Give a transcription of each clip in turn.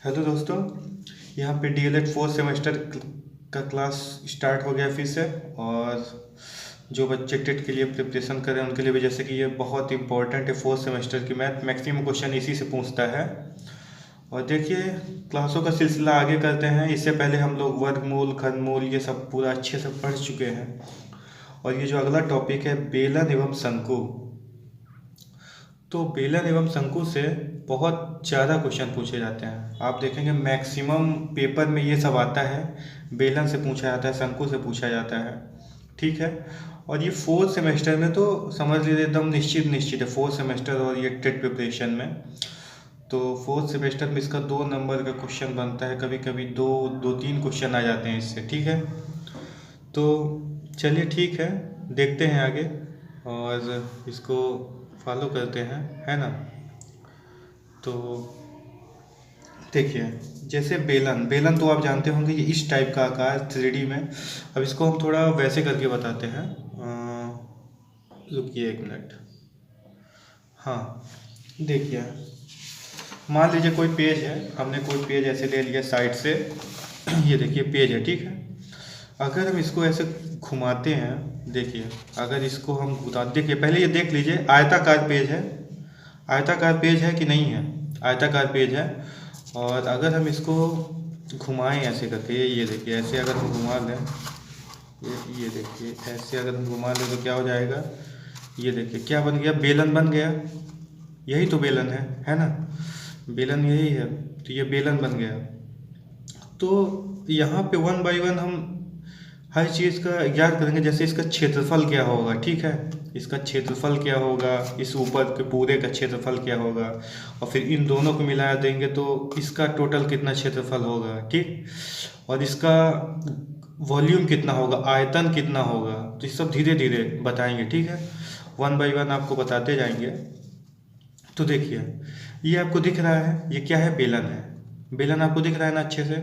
Hello दोस्तों, यहाँ पे डीएलएड फोर्थ सेमेस्टर का क्लास स्टार्ट हो गया फिर से। और जो बच्चे टेट के लिए प्रिपरेशन कर रहे हैं उनके लिए भी, जैसे कि ये बहुत इंपॉर्टेंट है फोर्थ सेमेस्टर की मैथ, मैक्सिमम क्वेश्चन इसी से पूछता है। और देखिए, क्लासों का सिलसिला आगे करते हैं। इससे पहले हम लोग वर्गमूल, घनमूल ये सब पूरा अच्छे से पढ़ चुके हैं। और ये जो अगला टॉपिक है बेलन एवं शंकु, तो बेलन एवं शंकु से बहुत ज़्यादा क्वेश्चन पूछे जाते हैं। आप देखेंगे मैक्सिमम पेपर में ये सब आता है। बेलन से पूछा जाता है, शंकु से पूछा जाता है, ठीक है। और ये फोर्थ सेमेस्टर में तो समझ लीजिए एकदम निश्चित है फोर्थ सेमेस्टर और ये टेट प्रिपरेशन में। तो फोर्थ सेमेस्टर में इसका 2 नंबर का क्वेश्चन बनता है, कभी कभी दो तीन क्वेश्चन आ जाते हैं इससे, ठीक है। तो चलिए ठीक है, देखते हैं आगे और इसको फॉलो करते हैं, है ना। तो देखिए, जैसे बेलन तो आप जानते होंगे, ये इस टाइप का आकार 3D में। अब इसको हम थोड़ा वैसे करके बताते हैं। रुकिए 1 मिनट। हाँ, देखिए, मान लीजिए कोई पेज है, हमने कोई पेज ऐसे ले लिया साइड से। ये देखिए पेज है, ठीक है। अगर हम इसको ऐसे घुमाते हैं, देखिए अगर इसको हम घुमा, देखिए पहले ये देख लीजिए आयताकार पेज है। आयताकार पेज है कि नहीं है? आयताकार पेज है। और अगर हम इसको घुमाएं ऐसे करके, ये देखिए ऐसे अगर हम घुमा लें, ये देखिए ऐसे अगर हम घुमा लें तो क्या हो जाएगा? ये देखिए क्या बन गया? बेलन बन गया। यही तो बेलन है ना। बेलन यही है, तो ये बेलन बन गया। तो यहाँ पे 1 बाई 1 हम हर चीज़ का ज्ञात करेंगे। जैसे इसका क्षेत्रफल क्या होगा, ठीक है, इसका क्षेत्रफल क्या होगा, इस ऊपर के पूरे का क्षेत्रफल क्या होगा, और फिर इन दोनों को मिला देंगे तो इसका टोटल कितना क्षेत्रफल होगा, ठीक। और इसका वॉल्यूम कितना होगा, आयतन कितना होगा, तो ये सब धीरे धीरे बताएंगे, ठीक है। 1 बाई 1 आपको बताते जाएंगे। तो देखिए, ये आपको दिख रहा है, ये क्या है? बेलन है। बेलन आपको दिख रहा है ना अच्छे से?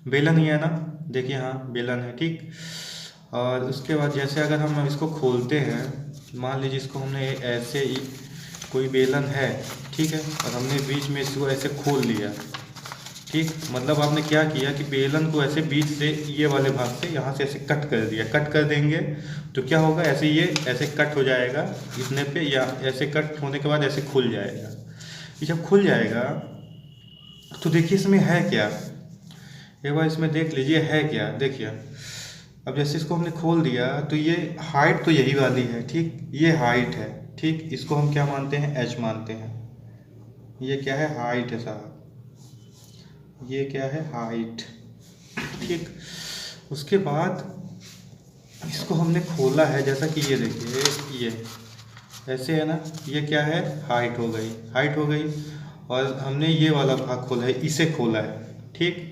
बेलन ही है ना, देखिए, हाँ बेलन है, ठीक। और उसके बाद जैसे अगर हम इसको खोलते हैं, मान लीजिए इसको हमने ऐसे ही, कोई बेलन है, ठीक है, और हमने बीच में इसको ऐसे खोल लिया, ठीक। मतलब आपने क्या किया कि बेलन को ऐसे बीच से, ये वाले भाग से यहाँ से ऐसे कट कर दिया। कट कर देंगे तो क्या होगा? ऐसे ये ऐसे कट हो जाएगा इतने पे, या ऐसे कट होने के बाद ऐसे खुल जाएगा। ये जब खुल जाएगा तो देखिए इसमें है क्या, एक बार इसमें देख लीजिए है क्या। देखिए, अब जैसे इसको हमने खोल दिया तो ये हाइट तो यही वाली है, ठीक, ये हाइट है, ठीक। इसको हम क्या मानते हैं? एच मानते हैं। ये क्या है? हाइट है साहब, ये क्या है? हाइट, ठीक। उसके बाद इसको हमने खोला है, जैसा कि ये देखिए, ये ऐसे है ना, ये क्या है? हाइट हो गई, हाइट हो गई। और हमने ये वाला भाग खोला है, इसे खोला है, ठीक।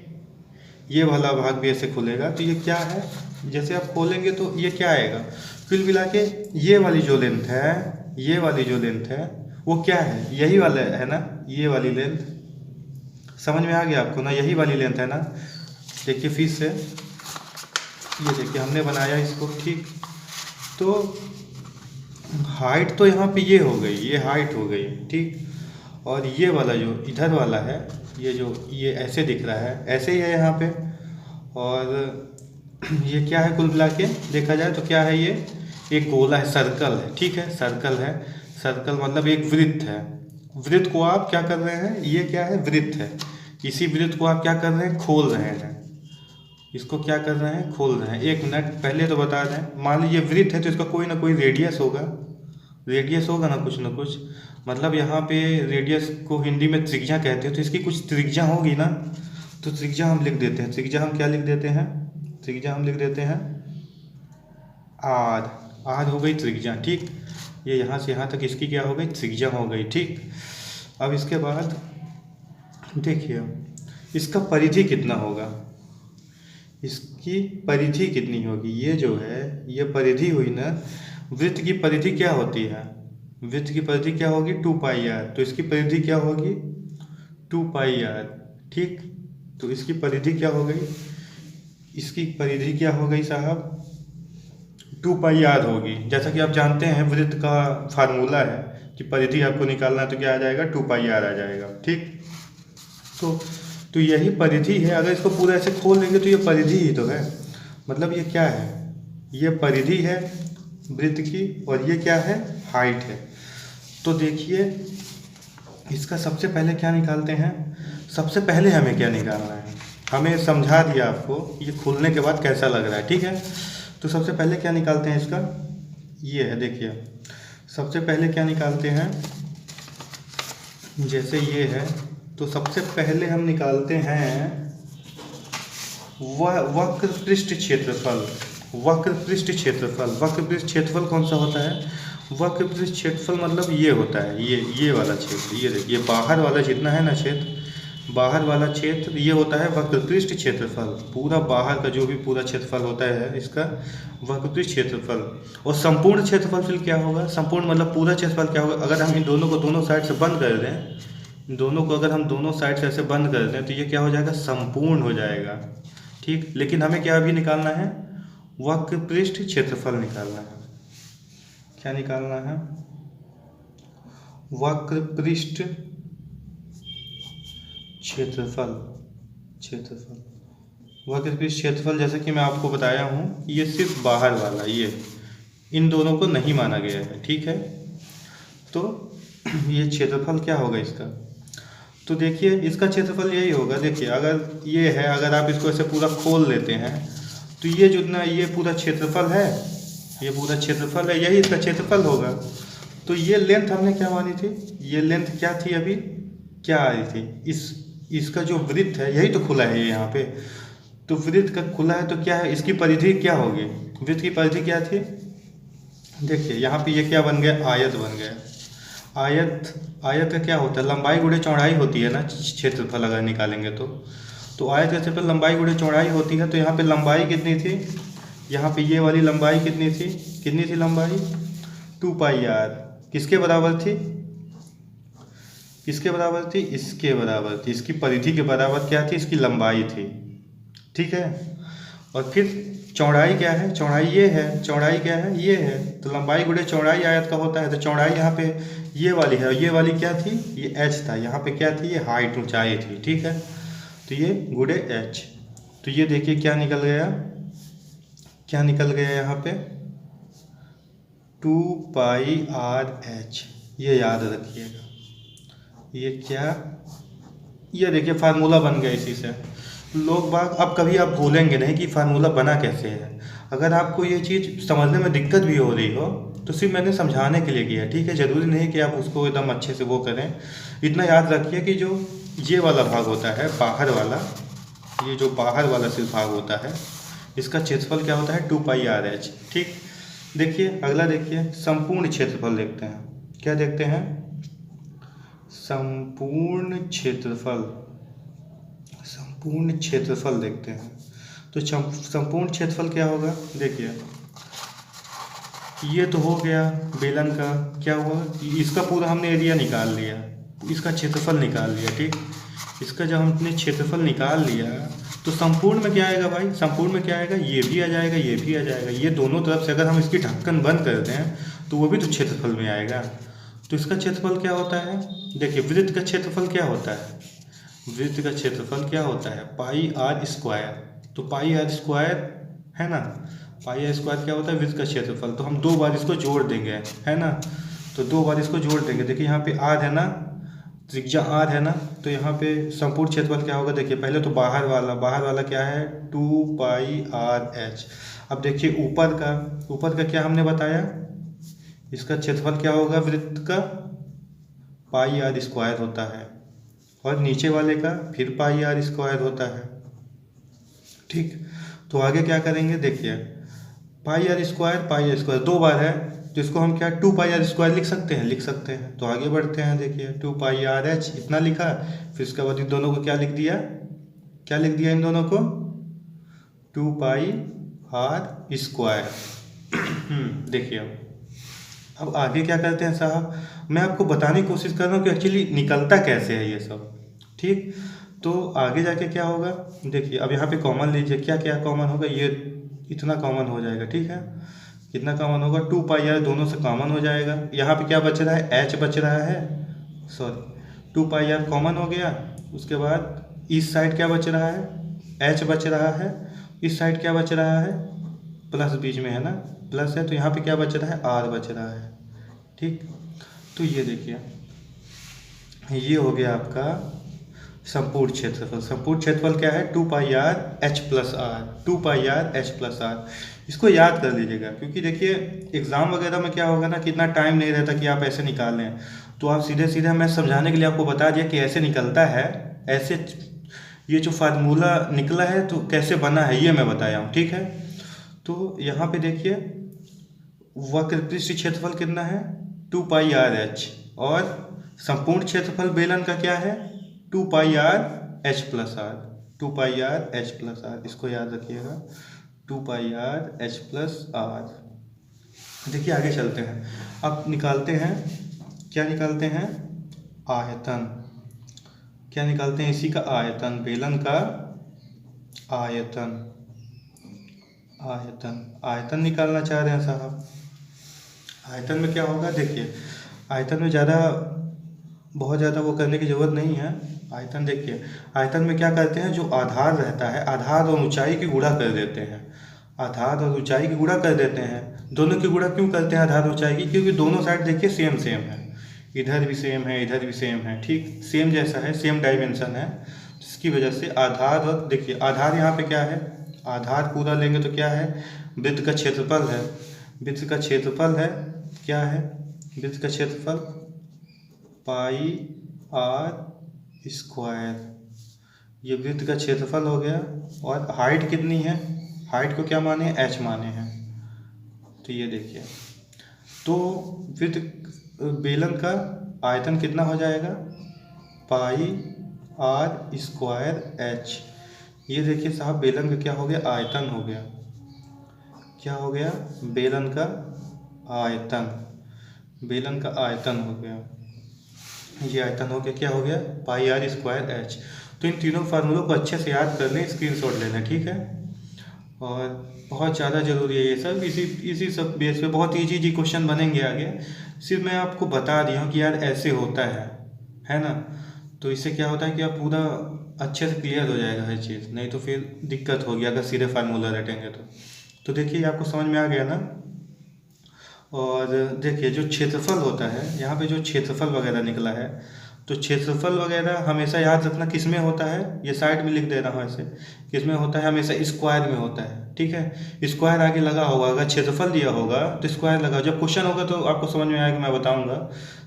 ये वाला भाग भी ऐसे खुलेगा तो ये क्या है? जैसे आप खोलेंगे तो ये क्या आएगा? कुल मिला के ये वाली जो लेंथ है, ये वाली जो लेंथ है वो क्या है? यही वाला है ना, ये वाली लेंथ। समझ में आ गया आपको ना? यही वाली लेंथ है ना। देखिए फिर से, ये देखिए हमने बनाया इसको, ठीक। तो हाइट तो यहाँ पे ये हो गई, ये हाइट हो गई, ठीक। और ये वाला जो इधर वाला है, ये जो ये ऐसे दिख रहा है, ऐसे ही है यहाँ पे। और ये क्या है? कुल मिला के देखा जाए तो क्या है? ये एक गोला है, सर्कल है, ठीक है, सर्कल है। सर्कल मतलब एक वृत्त है। वृत्त को आप क्या कर रहे हैं? ये क्या है? वृत्त है। इसी वृत्त को आप क्या कर रहे हैं? खोल रहे हैं। इसको क्या कर रहे हैं? खोल रहे हैं। 1 मिनट पहले तो बता दें, मान लीजिए वृत्त है तो इसका कोई ना कोई रेडियस होगा, रेडियस होगा ना, कुछ ना कुछ। मतलब यहाँ पे रेडियस को हिंदी में त्रिज्या कहते हैं, तो इसकी कुछ त्रिज्या होगी ना, तो त्रिज्या हम लिख देते हैं। त्रिज्या हम क्या लिख देते हैं? त्रिज्या हम लिख देते हैं आर। आर हो गई त्रिज्या, ठीक। ये यहाँ से यहाँ तक इसकी क्या हो गई? त्रिज्या हो गई, ठीक। अब इसके बाद देखिए इसका परिधि कितना होगा, इसकी परिधि कितनी होगी? ये जो है ये परिधि हुई ना। वृत्त की परिधि क्या होती है? वृत्त की परिधि क्या होगी? 2 पाई आर। तो इसकी परिधि क्या होगी? 2 पाई आर, ठीक। तो इसकी परिधि क्या हो गई? इसकी परिधि क्या हो गई साहब? 2 पाई आर होगी। जैसा कि आप जानते हैं वृत्त का फार्मूला है कि परिधि आपको निकालना है तो क्या आ जाएगा? 2 पाई आर आ जाएगा, ठीक। तो तो यही परिधि है। अगर इसको पूरा ऐसे खोल लेंगे तो ये परिधि ही तो है, मतलब ये क्या है, ये परिधि है वृत्त की, और ये क्या है, हाइट है। तो देखिए इसका सबसे पहले क्या निकालते हैं, सबसे पहले हमें क्या निकालना है, हमें समझा दिया आपको ये खुलने के बाद कैसा लग रहा है, ठीक है। तो सबसे पहले क्या निकालते हैं इसका, ये है देखिए, सबसे पहले क्या निकालते हैं, जैसे ये है तो सबसे पहले हम निकालते हैं वक्र पृष्ठ क्षेत्रफल। वक्र पृष्ठ क्षेत्रफल, वक्र पृष्ठ क्षेत्रफल कौन सा होता है, वक्र पृष्ठ क्षेत्रफल मतलब ये होता है, ये वाला क्षेत्र, ये देखिए बाहर वाला जितना है ना क्षेत्र, बाहर वाला क्षेत्र ये होता है वक्र पृष्ठ क्षेत्रफल। पूरा बाहर का जो भी पूरा क्षेत्रफल होता है इसका वक्र पृष्ठ क्षेत्रफल। और संपूर्ण क्षेत्रफल फिर क्या होगा, संपूर्ण मतलब पूरा क्षेत्रफल क्या होगा, अगर हम इन दोनों को दोनों साइड से बंद कर दें, दोनों को अगर हम दोनों साइड से ऐसे बंद कर दें तो ये क्या हो जाएगा, संपूर्ण हो जाएगा, ठीक। लेकिन हमें क्या अभी निकालना है, वक्र पृष्ठ क्षेत्रफल निकालना है। क्या निकालना है, वक्र पृष्ठ क्षेत्रफल। वक्र पृष्ठ क्षेत्रफल जैसे कि मैं आपको बताया हूँ, ये सिर्फ बाहर वाला, ये इन दोनों को नहीं माना गया है, ठीक है। तो ये क्षेत्रफल क्या होगा इसका, तो देखिए इसका क्षेत्रफल यही होगा, देखिए अगर ये है, अगर आप इसको ऐसे पूरा खोल लेते हैं तो ये जितना ये पूरा क्षेत्रफल है, ये पूरा क्षेत्रफल है, यही इसका क्षेत्रफल होगा। तो ये लेंथ हमने क्या मानी थी, ये लेंथ क्या थी, अभी क्या आ रही थी, इसका जो वृत्त है यही तो खुला है ये यहाँ पे, तो वृत्त का खुला है तो क्या है, इसकी परिधि क्या होगी, वृत्त की परिधि क्या थी, देखिए यहाँ पे ये क्या बन गया, आयत बन गया। आयत का क्या होता है, लंबाई गुणे चौड़ाई होती है ना, क्षेत्रफल अगर निकालेंगे तो आयत का क्षेत्रफल लंबाई गुणे चौड़ाई होती है। तो यहाँ पे लंबाई कितनी थी, यहाँ पे ये वाली लंबाई कितनी थी लंबाई 2πr, किसके बराबर थी, इसके बराबर थी, इसकी परिधि के बराबर क्या थी, इसकी लंबाई थी, ठीक है। और फिर चौड़ाई क्या है, चौड़ाई ये है, चौड़ाई क्या है, ये है, तो लंबाई गुणे चौड़ाई आयत का होता है। तो चौड़ाई यहाँ पे ये वाली है, ये वाली क्या थी, ये h था, यहाँ पे क्या थी, ये हाइट ऊंचाई थी, ठीक है। तो ये गुणे h, तो ये देखिए क्या निकल गया यहाँ पे 2πrh, ये याद रखिएगा। ये क्या, ये देखिए फार्मूला बन गया इसी से। लोग बाग अब कभी आप भूलेंगे नहीं कि फार्मूला बना कैसे है। अगर आपको ये चीज़ समझने में दिक्कत भी हो रही हो तो सिर्फ मैंने समझाने के लिए किया, ठीक है। ज़रूरी नहीं कि आप उसको एकदम अच्छे से वो करें। इतना याद रखिए कि जो ये वाला भाग होता है बाहर वाला, ये जो बाहर वाला सिर्फ भाग होता है, इसका क्षेत्रफल क्या होता है 2πrh, ठीक। देखिए अगला देखिए संपूर्ण क्षेत्रफल देखते हैं। क्या देखते हैं, संपूर्ण क्षेत्रफल देखते हैं। तो संपूर्ण क्षेत्रफल क्या होगा, देखिए ये तो हो गया बेलन का, क्या हुआ, इसका पूरा हमने एरिया निकाल लिया, इसका क्षेत्रफल निकाल लिया, ठीक। इसका जब हमने क्षेत्रफल निकाल लिया तो संपूर्ण में क्या आएगा भाई, संपूर्ण में क्या आएगा, ये भी आ जाएगा, ये भी आ जाएगा, ये दोनों तरफ से अगर हम इसकी ढक्कन बंद कर दें तो वो भी तो क्षेत्रफल में आएगा। तो इसका क्षेत्रफल क्या होता है, देखिए वृत्त का क्षेत्रफल क्या होता है, वृत्त का क्षेत्रफल क्या होता है πr²। तो πr² है ना, πr² क्या होता है, वृत्त का क्षेत्रफल। तो हम 2 बार इसको जोड़ देंगे, है ना, तो 2 बार इसको जोड़ देंगे। देखिए यहाँ पे r है ना, त्रिज्या r है ना, तो यहाँ पे संपूर्ण क्षेत्रफल क्या होगा, देखिए पहले तो बाहर वाला क्या है 2πrh। अब देखिए ऊपर का क्या हमने बताया, इसका क्षेत्रफल क्या होगा वृत्त का πr² होता है, और नीचे वाले का फिर πr² होता है, ठीक। तो आगे क्या करेंगे, देखिए πr² 2 बार है, तो इसको हम क्या 2πr² लिख सकते हैं। तो आगे बढ़ते हैं, देखिए 2πrh इतना लिखा, फिर इसके बाद इन दोनों को क्या लिख दिया इन दोनों को 2πr²। देखिए अब आगे क्या करते हैं साहब, मैं आपको बताने की कोशिश कर रहा हूँ कि एक्चुअली निकलता कैसे है ये सब, ठीक। तो आगे जाके क्या होगा, देखिए अब यहाँ पे कॉमन लीजिए, क्या कॉमन होगा, ये इतना कॉमन हो जाएगा, ठीक है। कितना कॉमन होगा 2πr, दोनों से कॉमन हो जाएगा। यहाँ पे क्या बच रहा है, h बच रहा है, सॉरी 2πr कॉमन हो गया। उसके बाद इस साइड क्या बच रहा है, एच बच रहा है, इस साइड क्या बच रहा है, प्लस बीच में है ना, प्लस है, तो यहाँ पे क्या बच रहा है, आर बच रहा है। ठीक, तो ये देखिए ये हो गया आपका संपूर्ण क्षेत्रफल। संपूर्ण क्षेत्रफल क्या है, 2πr/h+r, 2πr/h+r। इसको याद कर लीजिएगा, क्योंकि देखिए एग्ज़ाम वगैरह में क्या होगा ना, कि इतना टाइम नहीं रहता कि आप ऐसे निकालें, तो आप सीधे सीधे मैं समझाने के लिए आपको बता दिया कि ऐसे निकलता है, ऐसे ये जो फार्मूला निकला है तो कैसे बना है ये मैं बताया हूँ। ठीक है, तो यहाँ पे देखिए वक्र पृष्ठ क्षेत्रफल कितना है, 2πr/h, और संपूर्ण क्षेत्रफल बेलन का क्या है, 2πr/h+r, 2πr/h+r, इसको याद रखिएगा, 2πr/h+r। देखिए आगे चलते हैं, अब निकालते हैं, क्या निकालते हैं, आयतन। क्या निकालते हैं, इसी का आयतन, बेलन का आयतन। आयतन निकालना चाह रहे हैं साहब। आयतन में क्या होगा, देखिए आयतन में बहुत ज़्यादा वो करने की ज़रूरत नहीं है। आयतन देखिए, आयतन में क्या करते हैं, जो आधार रहता है, आधार और ऊंचाई की गुणा कर देते हैं, आधार और ऊंचाई की गुणा कर देते हैं। दोनों की गुणा क्यों करते हैं आधार ऊंचाई की, क्योंकि दोनों साइड देखिए सेम सेम है, इधर भी सेम है, इधर भी सेम है, ठीक, सेम जैसा है, सेम डायमेंशन है, जिसकी वजह से आधार, और देखिए आधार यहाँ पे क्या है, आधार पूरा लेंगे तो क्या है, वृत्त का क्षेत्रफल है, वृत्त का क्षेत्रफल है, क्या है, वृत्त का क्षेत्रफल πr², ये वृत्त का क्षेत्रफल हो गया। और हाइट कितनी है, हाइट को क्या माने, h माने हैं, तो ये देखिए, तो वृत्त बेलन का आयतन कितना हो जाएगा, πr²h। ये देखिए साहब बेलन का क्या हो गया, आयतन हो गया, क्या हो गया, बेलन का आयतन, बेलन का आयतन हो गया, ये आयतन हो गया, क्या हो गया, πr²h। तो इन तीनों फार्मूलों को अच्छे से याद कर लें, स्क्रीनशॉट ले लें, ठीक है। और बहुत ज़्यादा ज़रूरी है ये सब, इसी सब बेस पे बहुत इजी क्वेश्चन बनेंगे आगे। सिर्फ मैं आपको बता दिया हूँ कि यार ऐसे होता है ना, तो इससे क्या होता है कि आप पूरा अच्छे से क्लियर हो जाएगा हर चीज़, नहीं तो फिर दिक्कत होगी अगर सीधे फार्मूला रटेंगे तो देखिए आपको समझ में आ गया ना। और देखिए जो क्षेत्रफल होता है, यहाँ पे जो क्षेत्रफल वगैरह निकला है, तो क्षेत्रफल वगैरह हमेशा याद रखना किस में होता है, ये साइड में लिख दे रहा हूँ ऐसे, किस में होता है, हमेशा स्क्वायर में होता है, ठीक है। स्क्वायर आगे लगा होगा, अगर क्षेत्रफल दिया होगा तो स्क्वायर लगा, जब क्वेश्चन होगा तो आपको समझ में आएगा, मैं बताऊँगा।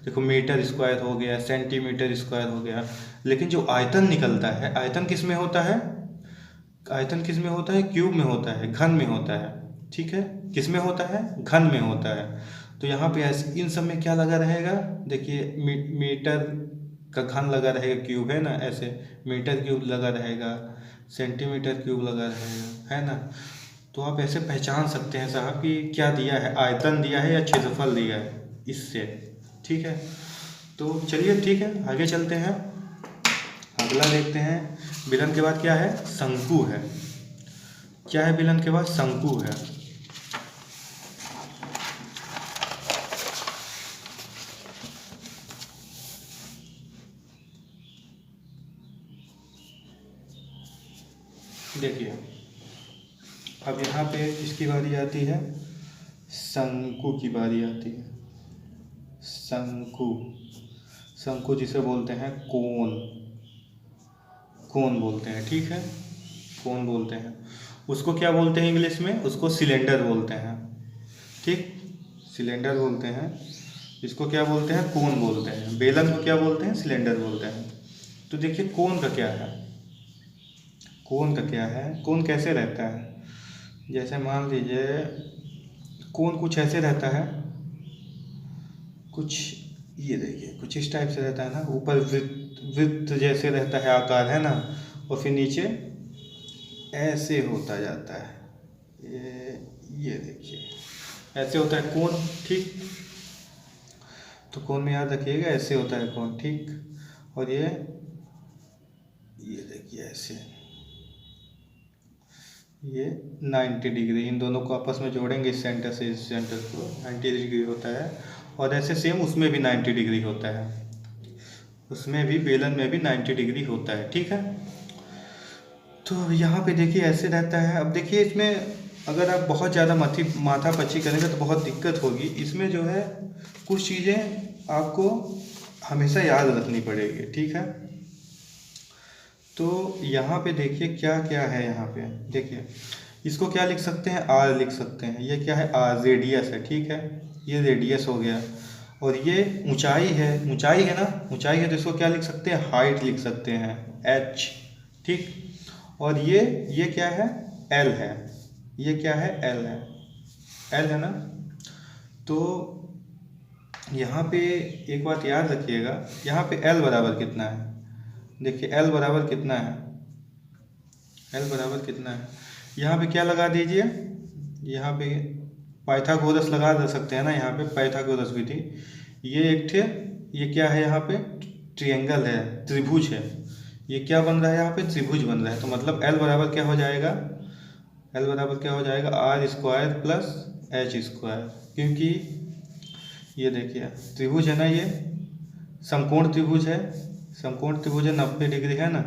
देखो मीटर स्क्वायर हो गया, सेंटीमीटर स्क्वायर हो गया, लेकिन जो आयतन निकलता है, आयतन किस में होता है, आयतन किस में होता है, क्यूब में होता है, घन में होता है, ठीक है, किस में होता है, घन में होता है। तो यहाँ पे ऐसे इन सब में क्या लगा रहेगा, देखिए मीटर का घन लगा रहेगा, क्यूब है ना, ऐसे मीटर क्यूब लगा रहेगा, सेंटीमीटर क्यूब लगा रहेगा, है ना। तो आप ऐसे पहचान सकते हैं साहब कि क्या दिया है, आयतन दिया है या क्षेत्रफल दिया है इससे, ठीक है। तो चलिए ठीक है, आगे चलते हैं, अगला देखते हैं। बेलन के बाद क्या है, शंकु है। क्या है बेलन के बाद, शंकु है। देखिए अब यहाँ पे इसकी बारी आती है, शंकु की बारी आती है। शंकु, शंकु जिसे बोलते हैं कोन, कोन बोलते हैं, ठीक है, कोन बोलते हैं। उसको क्या बोलते हैं इंग्लिश में, उसको सिलेंडर बोलते हैं, ठीक, सिलेंडर बोलते हैं। इसको क्या बोलते हैं, कोन बोलते हैं। बेलन को क्या बोलते हैं, सिलेंडर बोलते हैं। तो देखिए कोन का क्या है, कोन का क्या है, कोन कैसे रहता है, जैसे मान लीजिए कोन कुछ ऐसे रहता है, कुछ ये देखिए कुछ इस टाइप से रहता है ना, ऊपर वृत्त जैसे रहता है आकार, है ना, और फिर नीचे ऐसे होता जाता है, ये देखिए ऐसे होता है कोन, ठीक। तो कोन में याद रखिएगा ऐसे होता है कोन, ठीक। और ये देखिए ऐसे, ये 90 डिग्री, इन दोनों को आपस में जोड़ेंगे, इस सेंटर से इस सेंटर को 90 डिग्री होता है। और ऐसे सेम उसमें भी 90 डिग्री होता है, उसमें भी बेलन में भी 90 डिग्री होता है, ठीक है। तो यहाँ पे देखिए ऐसे रहता है। अब देखिए इसमें अगर आप बहुत ज़्यादा माथापच्ची करेंगे तो बहुत दिक्कत होगी। इसमें जो है कुछ चीज़ें आपको हमेशा याद रखनी पड़ेगी, ठीक है। तो यहाँ पे देखिए क्या क्या है। यहाँ पे देखिए इसको क्या लिख सकते हैं, आर लिख सकते हैं। ये क्या है, आर रेडियस है, ठीक है। ये रेडियस हो गया। और ये ऊंचाई है, ऊंचाई है ना, ऊंचाई है तो इसको क्या लिख सकते हैं, हाइट लिख सकते हैं, एच, ठीक। और ये क्या है, एल है। ये क्या है, एल है, एल है ना। तो यहाँ पे एक बात याद रखिएगा, यहाँ पे एल बराबर कितना है। देखिए एल बराबर कितना है, एल बराबर कितना है। यहाँ पे क्या लगा दीजिए, यहाँ पे पाइथागोरस लगा दे सकते हैं ना, यहाँ पे पाइथागोरस विधि। ये एक थे, ये क्या है, यहाँ पे ट्रिएंगल है, त्रिभुज है। ये क्या बन रहा है, यहाँ पे त्रिभुज बन रहा है। तो मतलब एल बराबर क्या हो जाएगा, एल बराबर क्या हो जाएगा, R square plus H square. क्योंकि ये देखिए त्रिभुज है ना, ये समकोण त्रिभुज है, समकोण त्रिभुज है, 90 डिग्री है ना।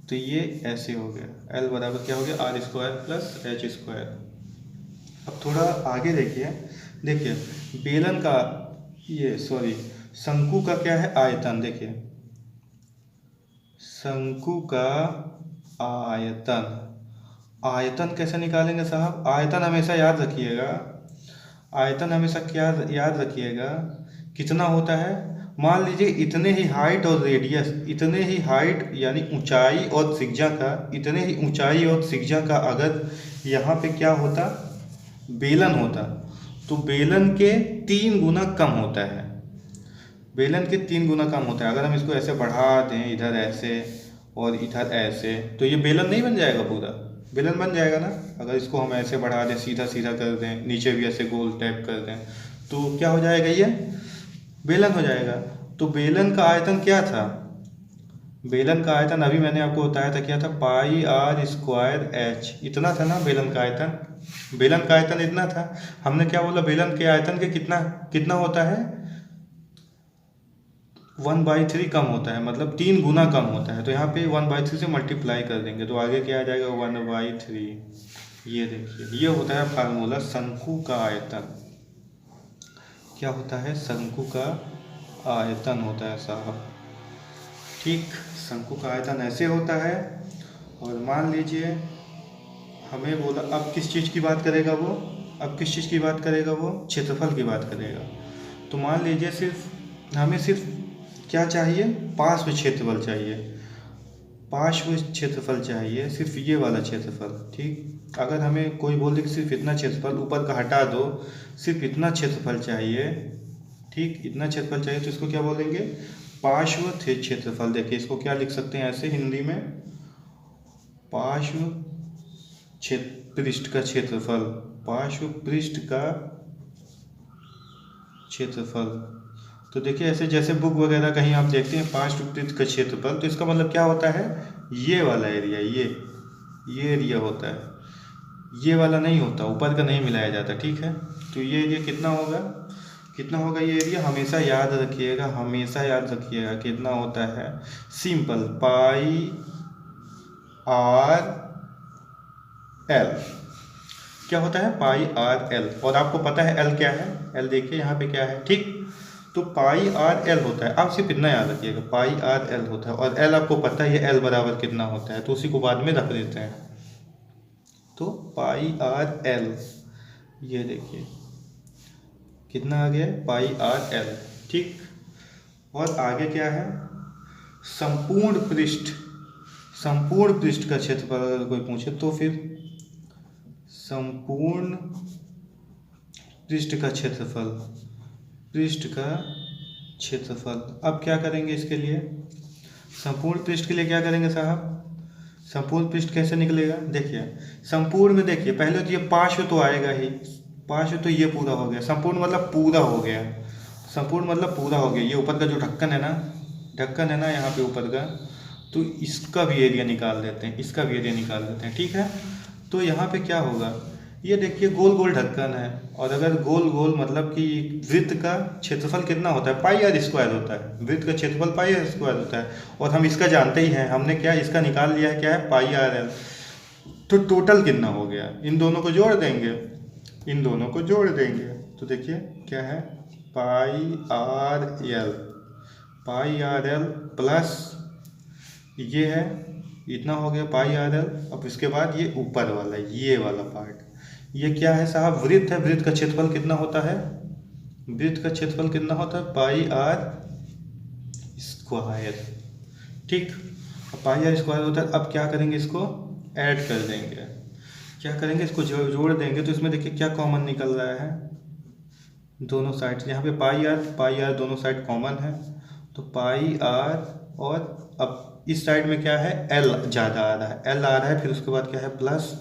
तो ये ऐसे हो गया, एल बराबर क्या हो गया, R square plus H square. अब थोड़ा आगे देखिए, देखिए बेलन का ये सॉरी शंकु का क्या है, आयतन। देखिए शंकु का आयतन, आयतन कैसे निकालेंगे साहब। आयतन हमेशा याद रखिएगा, आयतन हमेशा क्या याद रखिएगा, कितना होता है। मान लीजिए इतने ही हाइट और रेडियस, इतने ही हाइट यानी ऊंचाई और त्रिज्या का, इतने ही ऊंचाई और त्रिज्या का अगर यहाँ पे क्या होता, बेलन होता, तो बेलन के 3 गुना कम होता है, बेलन के 3 गुना कम होता है। अगर हम इसको ऐसे बढ़ा दें, इधर ऐसे और इधर ऐसे, तो ये बेलन नहीं बन जाएगा, पूरा बेलन बन जाएगा ना। अगर इसको हम ऐसे बढ़ा दें, सीधा सीधा कर दें, नीचे भी ऐसे गोल टाइप कर दें, तो क्या हो जाएगा, ये बेलन हो जाएगा। तो बेलन का आयतन क्या था, बेलन का आयतन अभी मैंने आपको बताया था क्या था, पाई आर स्क्वायर एच, इतना था ना बेलन का आयतन। बेलन का आयतन इतना था। हमने क्या बोला, बेलन के आयतन के कितना कितना होता है, 1/3 कम होता है, मतलब 3 गुना कम होता है। तो यहाँ पे 1/3 से मल्टीप्लाई कर देंगे तो आगे क्या आ जाएगा, 1/3। ये देखिए ये होता है फार्मूला शंकु का आयतन। क्या होता है, शंकु का आयतन होता है साहब, ठीक। शंकु का आयतन ऐसे होता है। और मान लीजिए हमें बोला, अब किस चीज़ की बात करेगा वो, अब किस चीज़ की बात करेगा वो, क्षेत्रफल की बात करेगा। तो मान लीजिए सिर्फ हमें सिर्फ क्या चाहिए, पार्श्व क्षेत्रफल चाहिए, पार्श्व क्षेत्रफल चाहिए, सिर्फ ये वाला क्षेत्रफल, ठीक। अगर हमें कोई बोल दे कि सिर्फ इतना क्षेत्रफल ऊपर का हटा दो, सिर्फ इतना क्षेत्रफल चाहिए, ठीक, इतना क्षेत्रफल चाहिए, तो इसको क्या बोलेंगे, पार्श्व क्षेत्रफल। देखिए इसको क्या लिख सकते हैं ऐसे हिंदी में, पार्श्व पृष्ठ का क्षेत्रफल, पार्श्व पृष्ठ का क्षेत्रफल। तो देखिए ऐसे जैसे बुक वगैरह कहीं आप देखते हैं पार्श्व पृष्ठ का क्षेत्रफल, तो इसका मतलब क्या होता है, ये वाला एरिया, ये एरिया होता है, ये वाला नहीं होता, ऊपर का नहीं मिलाया जाता, ठीक है। तो ये एरिया कितना होगा, कितना होगा ये एरिया, हमेशा याद रखिएगा, हमेशा याद रखिएगा कितना होता है, सिंपल पाई आर एल। क्या होता है, पाई आर एल। और आपको पता है एल क्या है, एल देखिए यहाँ पे क्या है, ठीक। तो पाई आर एल होता है, आप सिर्फ इतना याद रखिएगा, पाई आर एल होता है। और एल आपको पता है ये एल बराबर कितना होता है, तो उसी को बाद में रख देते हैं। तो पाई आर एल, ये देखिए कितना आ गया, पाई आर एल, ठीक। और आगे क्या है, संपूर्ण पृष्ठ, संपूर्ण पृष्ठ का क्षेत्रफल अगर कोई पूछे तो फिर संपूर्ण पृष्ठ का क्षेत्रफल, पृष्ठ का क्षेत्रफल। अब क्या करेंगे इसके लिए, संपूर्ण पृष्ठ के लिए क्या करेंगे साहब, संपूर्ण पृष्ठ कैसे निकलेगा, देखिए संपूर्ण में देखिए पहले तो ये पार्श्व तो आएगा ही, पार्श्व तो ये पूरा हो गया, संपूर्ण मतलब पूरा हो गया, संपूर्ण मतलब पूरा हो गया। ये ऊपर का जो ढक्कन है ना, ढक्कन है ना यहाँ पे ऊपर का, तो इसका भी एरिया निकाल देते हैं, इसका भी एरिया निकाल देते हैं, ठीक है। तो यहाँ पे क्या होगा, ये देखिए गोल गोल ढक्कन है, और अगर गोल गोल मतलब कि वृत्त का क्षेत्रफल कितना होता है, पाई आर स्क्वायर होता है, वृत्त का क्षेत्रफल पाई आर स्क्वायर होता है, और हम इसका जानते ही हैं, हमने क्या इसका निकाल लिया है, क्या है, पाई आर एल। तो टोटल कितना हो गया, इन दोनों को जोड़ देंगे, इन दोनों को जोड़ देंगे तो देखिए क्या है, पाई आर एल, पाई आर एल प्लस ये है, इतना हो गया पाई आर एल। अब इसके बाद ये ऊपर वाला, ये वाला पार्ट, ये क्या है साहब, वृत्त है, वृत्त का क्षेत्रफल कितना होता है, वृत्त का क्षेत्रफल कितना होता है, पाई आर स्क्वायर, ठीक। अब पाई आर स्क्वायर होता है, अब क्या करेंगे, इसको ऐड कर देंगे, क्या करेंगे, इसको जोड़ देंगे, तो इसमें देखिए क्या कॉमन निकल रहा है, दोनों साइड, यहाँ पे पाई आर दोनों साइड कॉमन है, तो पाई आर, और अब इस साइड में क्या है, एल ज़्यादा आ रहा है, एल आ रहा है, फिर उसके बाद क्या है प्लस,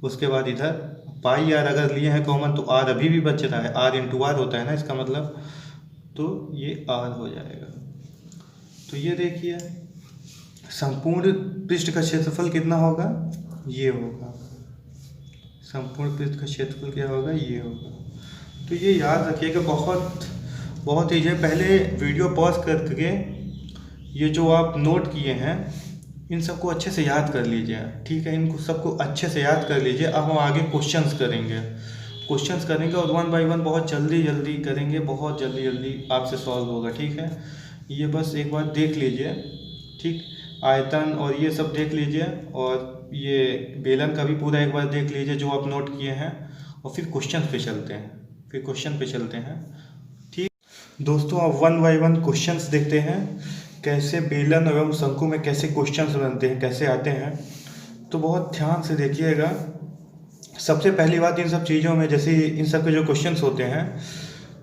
उसके बाद इधर पाई आर अगर लिए हैं कॉमन तो आर अभी भी बच रहा है, आर इंटू आर होता है ना इसका मतलब, तो ये आर हो जाएगा। तो ये देखिए संपूर्ण पृष्ठ का क्षेत्रफल कितना होगा, ये होगा, संपूर्ण पृष्ठ का क्षेत्रफल क्या होगा, ये होगा। तो ये याद रखिएगा, बहुत बहुत ही पहले वीडियो पॉज करके ये जो आप नोट किए हैं इन सबको अच्छे से याद कर लीजिए, ठीक है, इनको सबको अच्छे से याद कर लीजिए। अब हम आगे क्वेश्चंस करेंगे, क्वेश्चंस करेंगे और 1 बाय 1 बहुत जल्दी जल्दी करेंगे, बहुत जल्दी जल्दी आपसे सॉल्व होगा, ठीक है। ये बस एक बार देख लीजिए, ठीक, आयतन और ये सब देख लीजिए, और ये बेलन का भी पूरा एक बार देख लीजिए जो आप नोट किए हैं, और फिर क्वेश्चन पे चलते हैं, फिर क्वेश्चन पे चलते हैं, ठीक। दोस्तों अब 1 बाय 1 क्वेश्चंस देखते हैं, कैसे बेलन एवं शंकु में कैसे क्वेश्चंस बनते हैं, कैसे आते हैं। तो बहुत ध्यान से देखिएगा। सबसे पहली बात, इन सब चीज़ों में जैसे इन सब के जो क्वेश्चंस होते हैं,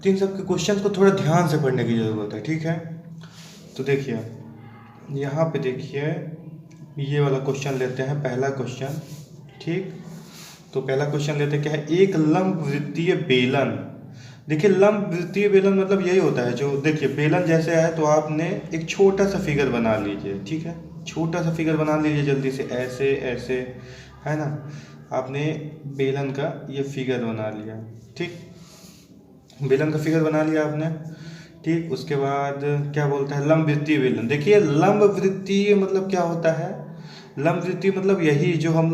तो इन सब के क्वेश्चंस को थोड़ा ध्यान से पढ़ने की ज़रूरत है, ठीक है। तो देखिए यहाँ पे देखिए, ये वाला क्वेश्चन लेते हैं, पहला क्वेश्चन, ठीक। तो पहला क्वेश्चन लेते हैं, क्या है, एक लंब वृत्तीय बेलन। देखिए लंब वृत्तीय बेलन मतलब यही होता है, जो देखिए बेलन जैसे है, तो आपने एक छोटा सा फिगर बना लीजिए, ठीक है, छोटा सा फिगर बना लीजिए जल्दी से, ऐसे ऐसे, है ना, आपने बेलन का ये फिगर बना लिया, ठीक, बेलन का फिगर बना लिया आपने, ठीक। उसके बाद क्या बोलता है, लंब वृत्तीय बेलन। देखिए लंब वृत्तीय मतलब क्या होता है, लंब वृत्तीय मतलब यही जो हम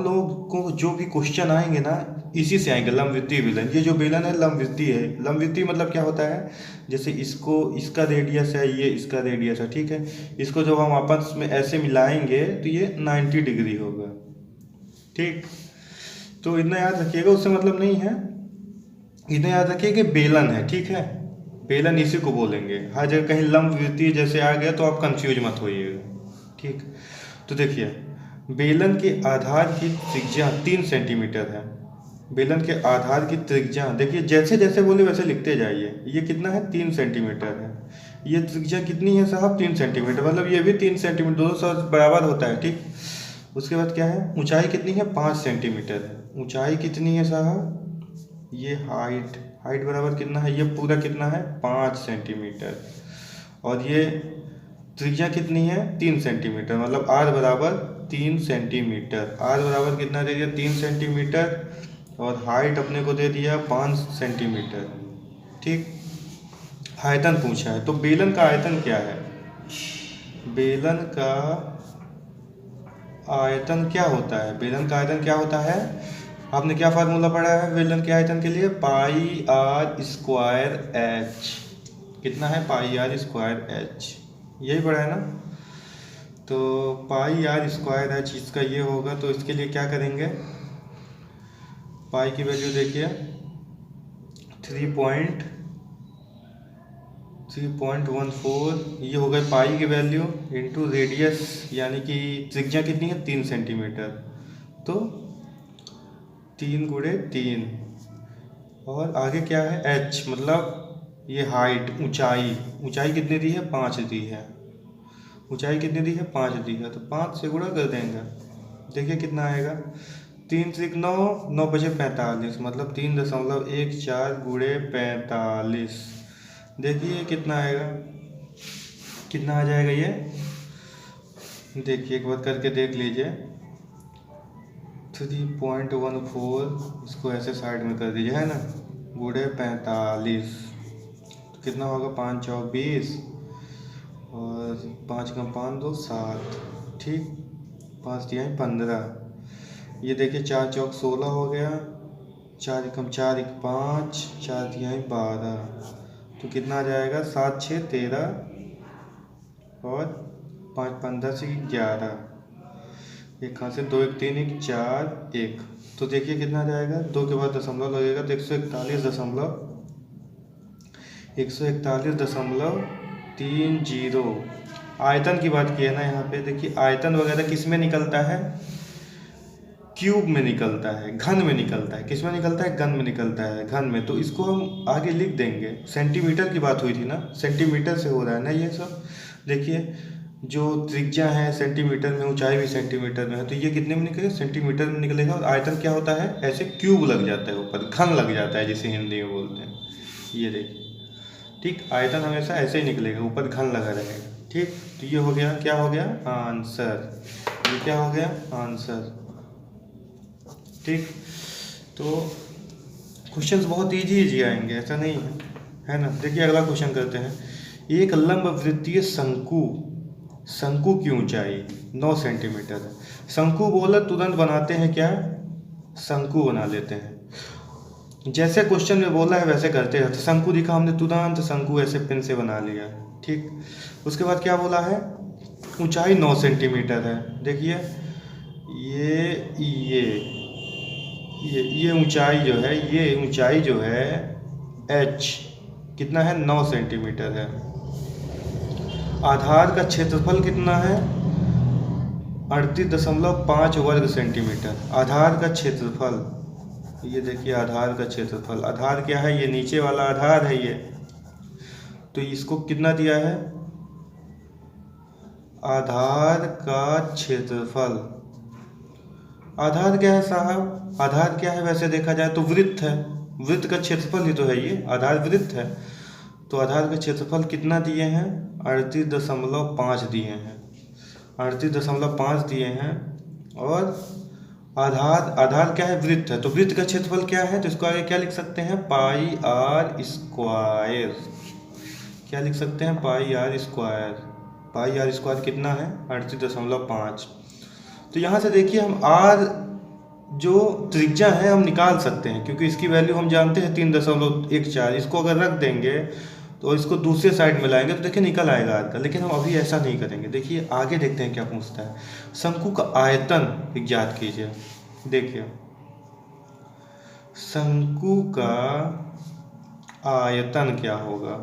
लोग को जो भी क्वेश्चन आएंगे ना, इसी से आएंगे, लंब वृत्तीय बेलन। ये जो बेलन है लंब वृत्तीय है। लंब वृत्तीय मतलब क्या होता है, जैसे इसको, इसका रेडियस है, ये इसका रेडियस है, ठीक है, इसको जब हम आपस में ऐसे मिलाएंगे तो ये 90 डिग्री होगा, ठीक। तो इतना याद रखिएगा, उससे मतलब नहीं है, इतना याद रखिए कि बेलन है, ठीक है, बेलन इसी को बोलेंगे। हर जगह कहीं लंब वृत्तीय जैसे आ गया तो आप कंफ्यूज मत होइएगा, ठीक। तो देखिए बेलन के आधार की त्रिज्या 3 सेंटीमीटर है। बेलन के आधार की त्रिज्या, देखिए जैसे जैसे बोले वैसे लिखते जाइए। ये कितना है, 3 सेंटीमीटर है। ये त्रिज्या कितनी है साहब, 3 सेंटीमीटर, मतलब ये भी 3 सेंटीमीटर, दोनों साथ बराबर होता है, ठीक। उसके बाद क्या है, ऊंचाई कितनी है, 5 सेंटीमीटर है। ऊंचाई कितनी है साहब, ये हाइट, हाइट बराबर कितना है, ये पूरा कितना है, 5 सेंटीमीटर, और ये त्रिज्या कितनी है, 3 सेंटीमीटर, मतलब आर बराबर 3 सेंटीमीटर। आर बराबर कितना दे दिया, 3 सेंटीमीटर, और हाइट अपने को दे दिया 5 सेंटीमीटर, ठीक। आयतन पूछा है, तो बेलन का आयतन क्या है, बेलन का आयतन क्या होता है, बेलन का आयतन क्या होता है, आपने क्या फार्मूला पढ़ा है बेलन के आयतन के लिए, पाई आर स्क्वायर एच। कितना है, पाई आर स्क्वायर एच, यही पढ़ा है ना। तो पाई आर स्क्वायर एच इसका ये होगा, तो इसके लिए क्या करेंगे, पाई की वैल्यू देखिए 3.14, ये हो गई पाई की वैल्यू, इंटू रेडियस यानी कि त्रिज्या कितनी है, 3 सेंटीमीटर, तो 3 गुणे 3, और आगे क्या है, एच मतलब ये हाइट, ऊंचाई, ऊंचाई कितनी दी है, 5 दी है, ऊंचाई कितनी दी है, 5 दी है, तो 5 से गुणा कर देंगे, देखिए कितना आएगा, 3 त्रिक 9, 9 बजे 45, मतलब 3.14 गुणे 45, देखिए कितना आएगा, कितना आ जाएगा ये, देखिए एक बार करके देख लीजिए, 3.14 इसको ऐसे साइड में कर दीजिए, है ना, गुड़े 45, तो कितना होगा, 5 चौक 20 और 5 कम 5 2 7, ठीक, 5 दिया 15। ये देखिए 4 चौक 16 हो गया, 4 कम 4 1 5, 4 दिया 12, तो कितना आ जाएगा, 7 6 13 और 5 15 से 11, एक कहाँ से 2 1 3 1 4 1, तो देखिए कितना आ जाएगा, 2 के बाद दशमलव लगेगा तो 141.30। आयतन की बात की है ना यहाँ पे, देखिए आयतन वगैरह किस में निकलता है, क्यूब में निकलता है, घन में निकलता है, किस में निकलता है, घन में निकलता है, घन में। तो इसको हम आगे लिख देंगे, सेंटीमीटर की बात हुई थी ना, सेंटीमीटर से हो रहा है ना ये सब। देखिए जो त्रिज्या है सेंटीमीटर में, ऊंचाई भी सेंटीमीटर में है, तो ये कितने में निकलेगा, सेंटीमीटर में निकलेगा। और आयतन क्या होता है, ऐसे क्यूब लग जाता है ऊपर, घन लग जाता है जिसे हिंदी में बोलते हैं। ये देखिए, ठीक, आयतन हमेशा ऐसे ही निकलेगा, ऊपर घन लगा रहेगा, ठीक। तो ये हो गया, क्या हो गया, आंसर, ये क्या हो गया, आंसर, ठीक। तो क्वेश्चंस बहुत इजी आएंगे, ऐसा नहीं है ना। देखिए अगला क्वेश्चन करते हैं। एक लंब वृत्तीय शंकु की ऊंचाई 9 सेंटीमीटर है। शंकु बोला तुरंत बनाते हैं क्या, शंकु बना लेते हैं, जैसे क्वेश्चन में बोला है वैसे करते हैं। शंकु दिखा हमने, तुरंत शंकु ऐसे पेन से बना लिया, ठीक। उसके बाद क्या बोला है, ऊंचाई 9 सेंटीमीटर है। देखिए ये ऊंचाई जो है, ये ऊंचाई जो है h कितना है, 9 सेंटीमीटर है। आधार का क्षेत्रफल कितना है, 38.5 वर्ग सेंटीमीटर। आधार का क्षेत्रफल, ये देखिए आधार का क्षेत्रफल, आधार क्या है, ये नीचे वाला आधार है ये, तो इसको कितना दिया है, आधार का क्षेत्रफल। आधार क्या है साहब, आधार क्या है, वैसे देखा जाए तो वृत्त है, वृत्त का क्षेत्रफल ही तो है ये, आधार वृत्त है। तो आधार का क्षेत्रफल कितना दिए हैं, 38.5 दिए हैं, 38.5 दिए हैं। और आधार क्या है, वृत्त है, तो वृत्त का क्षेत्रफल क्या है, तो इसको आगे क्या लिख सकते हैं, पाई आर स्क्वायर। क्या लिख सकते हैं, pi are square. Pi are square कितना है, 38.5। तो यहाँ से देखिए हम आर जो त्रिज्या है हम निकाल सकते हैं, क्योंकि इसकी वैल्यू हम जानते हैं 3.14। इसको अगर रख देंगे तो इसको दूसरे साइड में लाएंगे तो देखिए निकल आएगा आर का, लेकिन हम अभी ऐसा नहीं करेंगे। देखिए आगे देखते हैं क्या पूछता है। शंकु का आयतन ज्ञात कीजिए। देखिए शंकु का आयतन क्या होगा,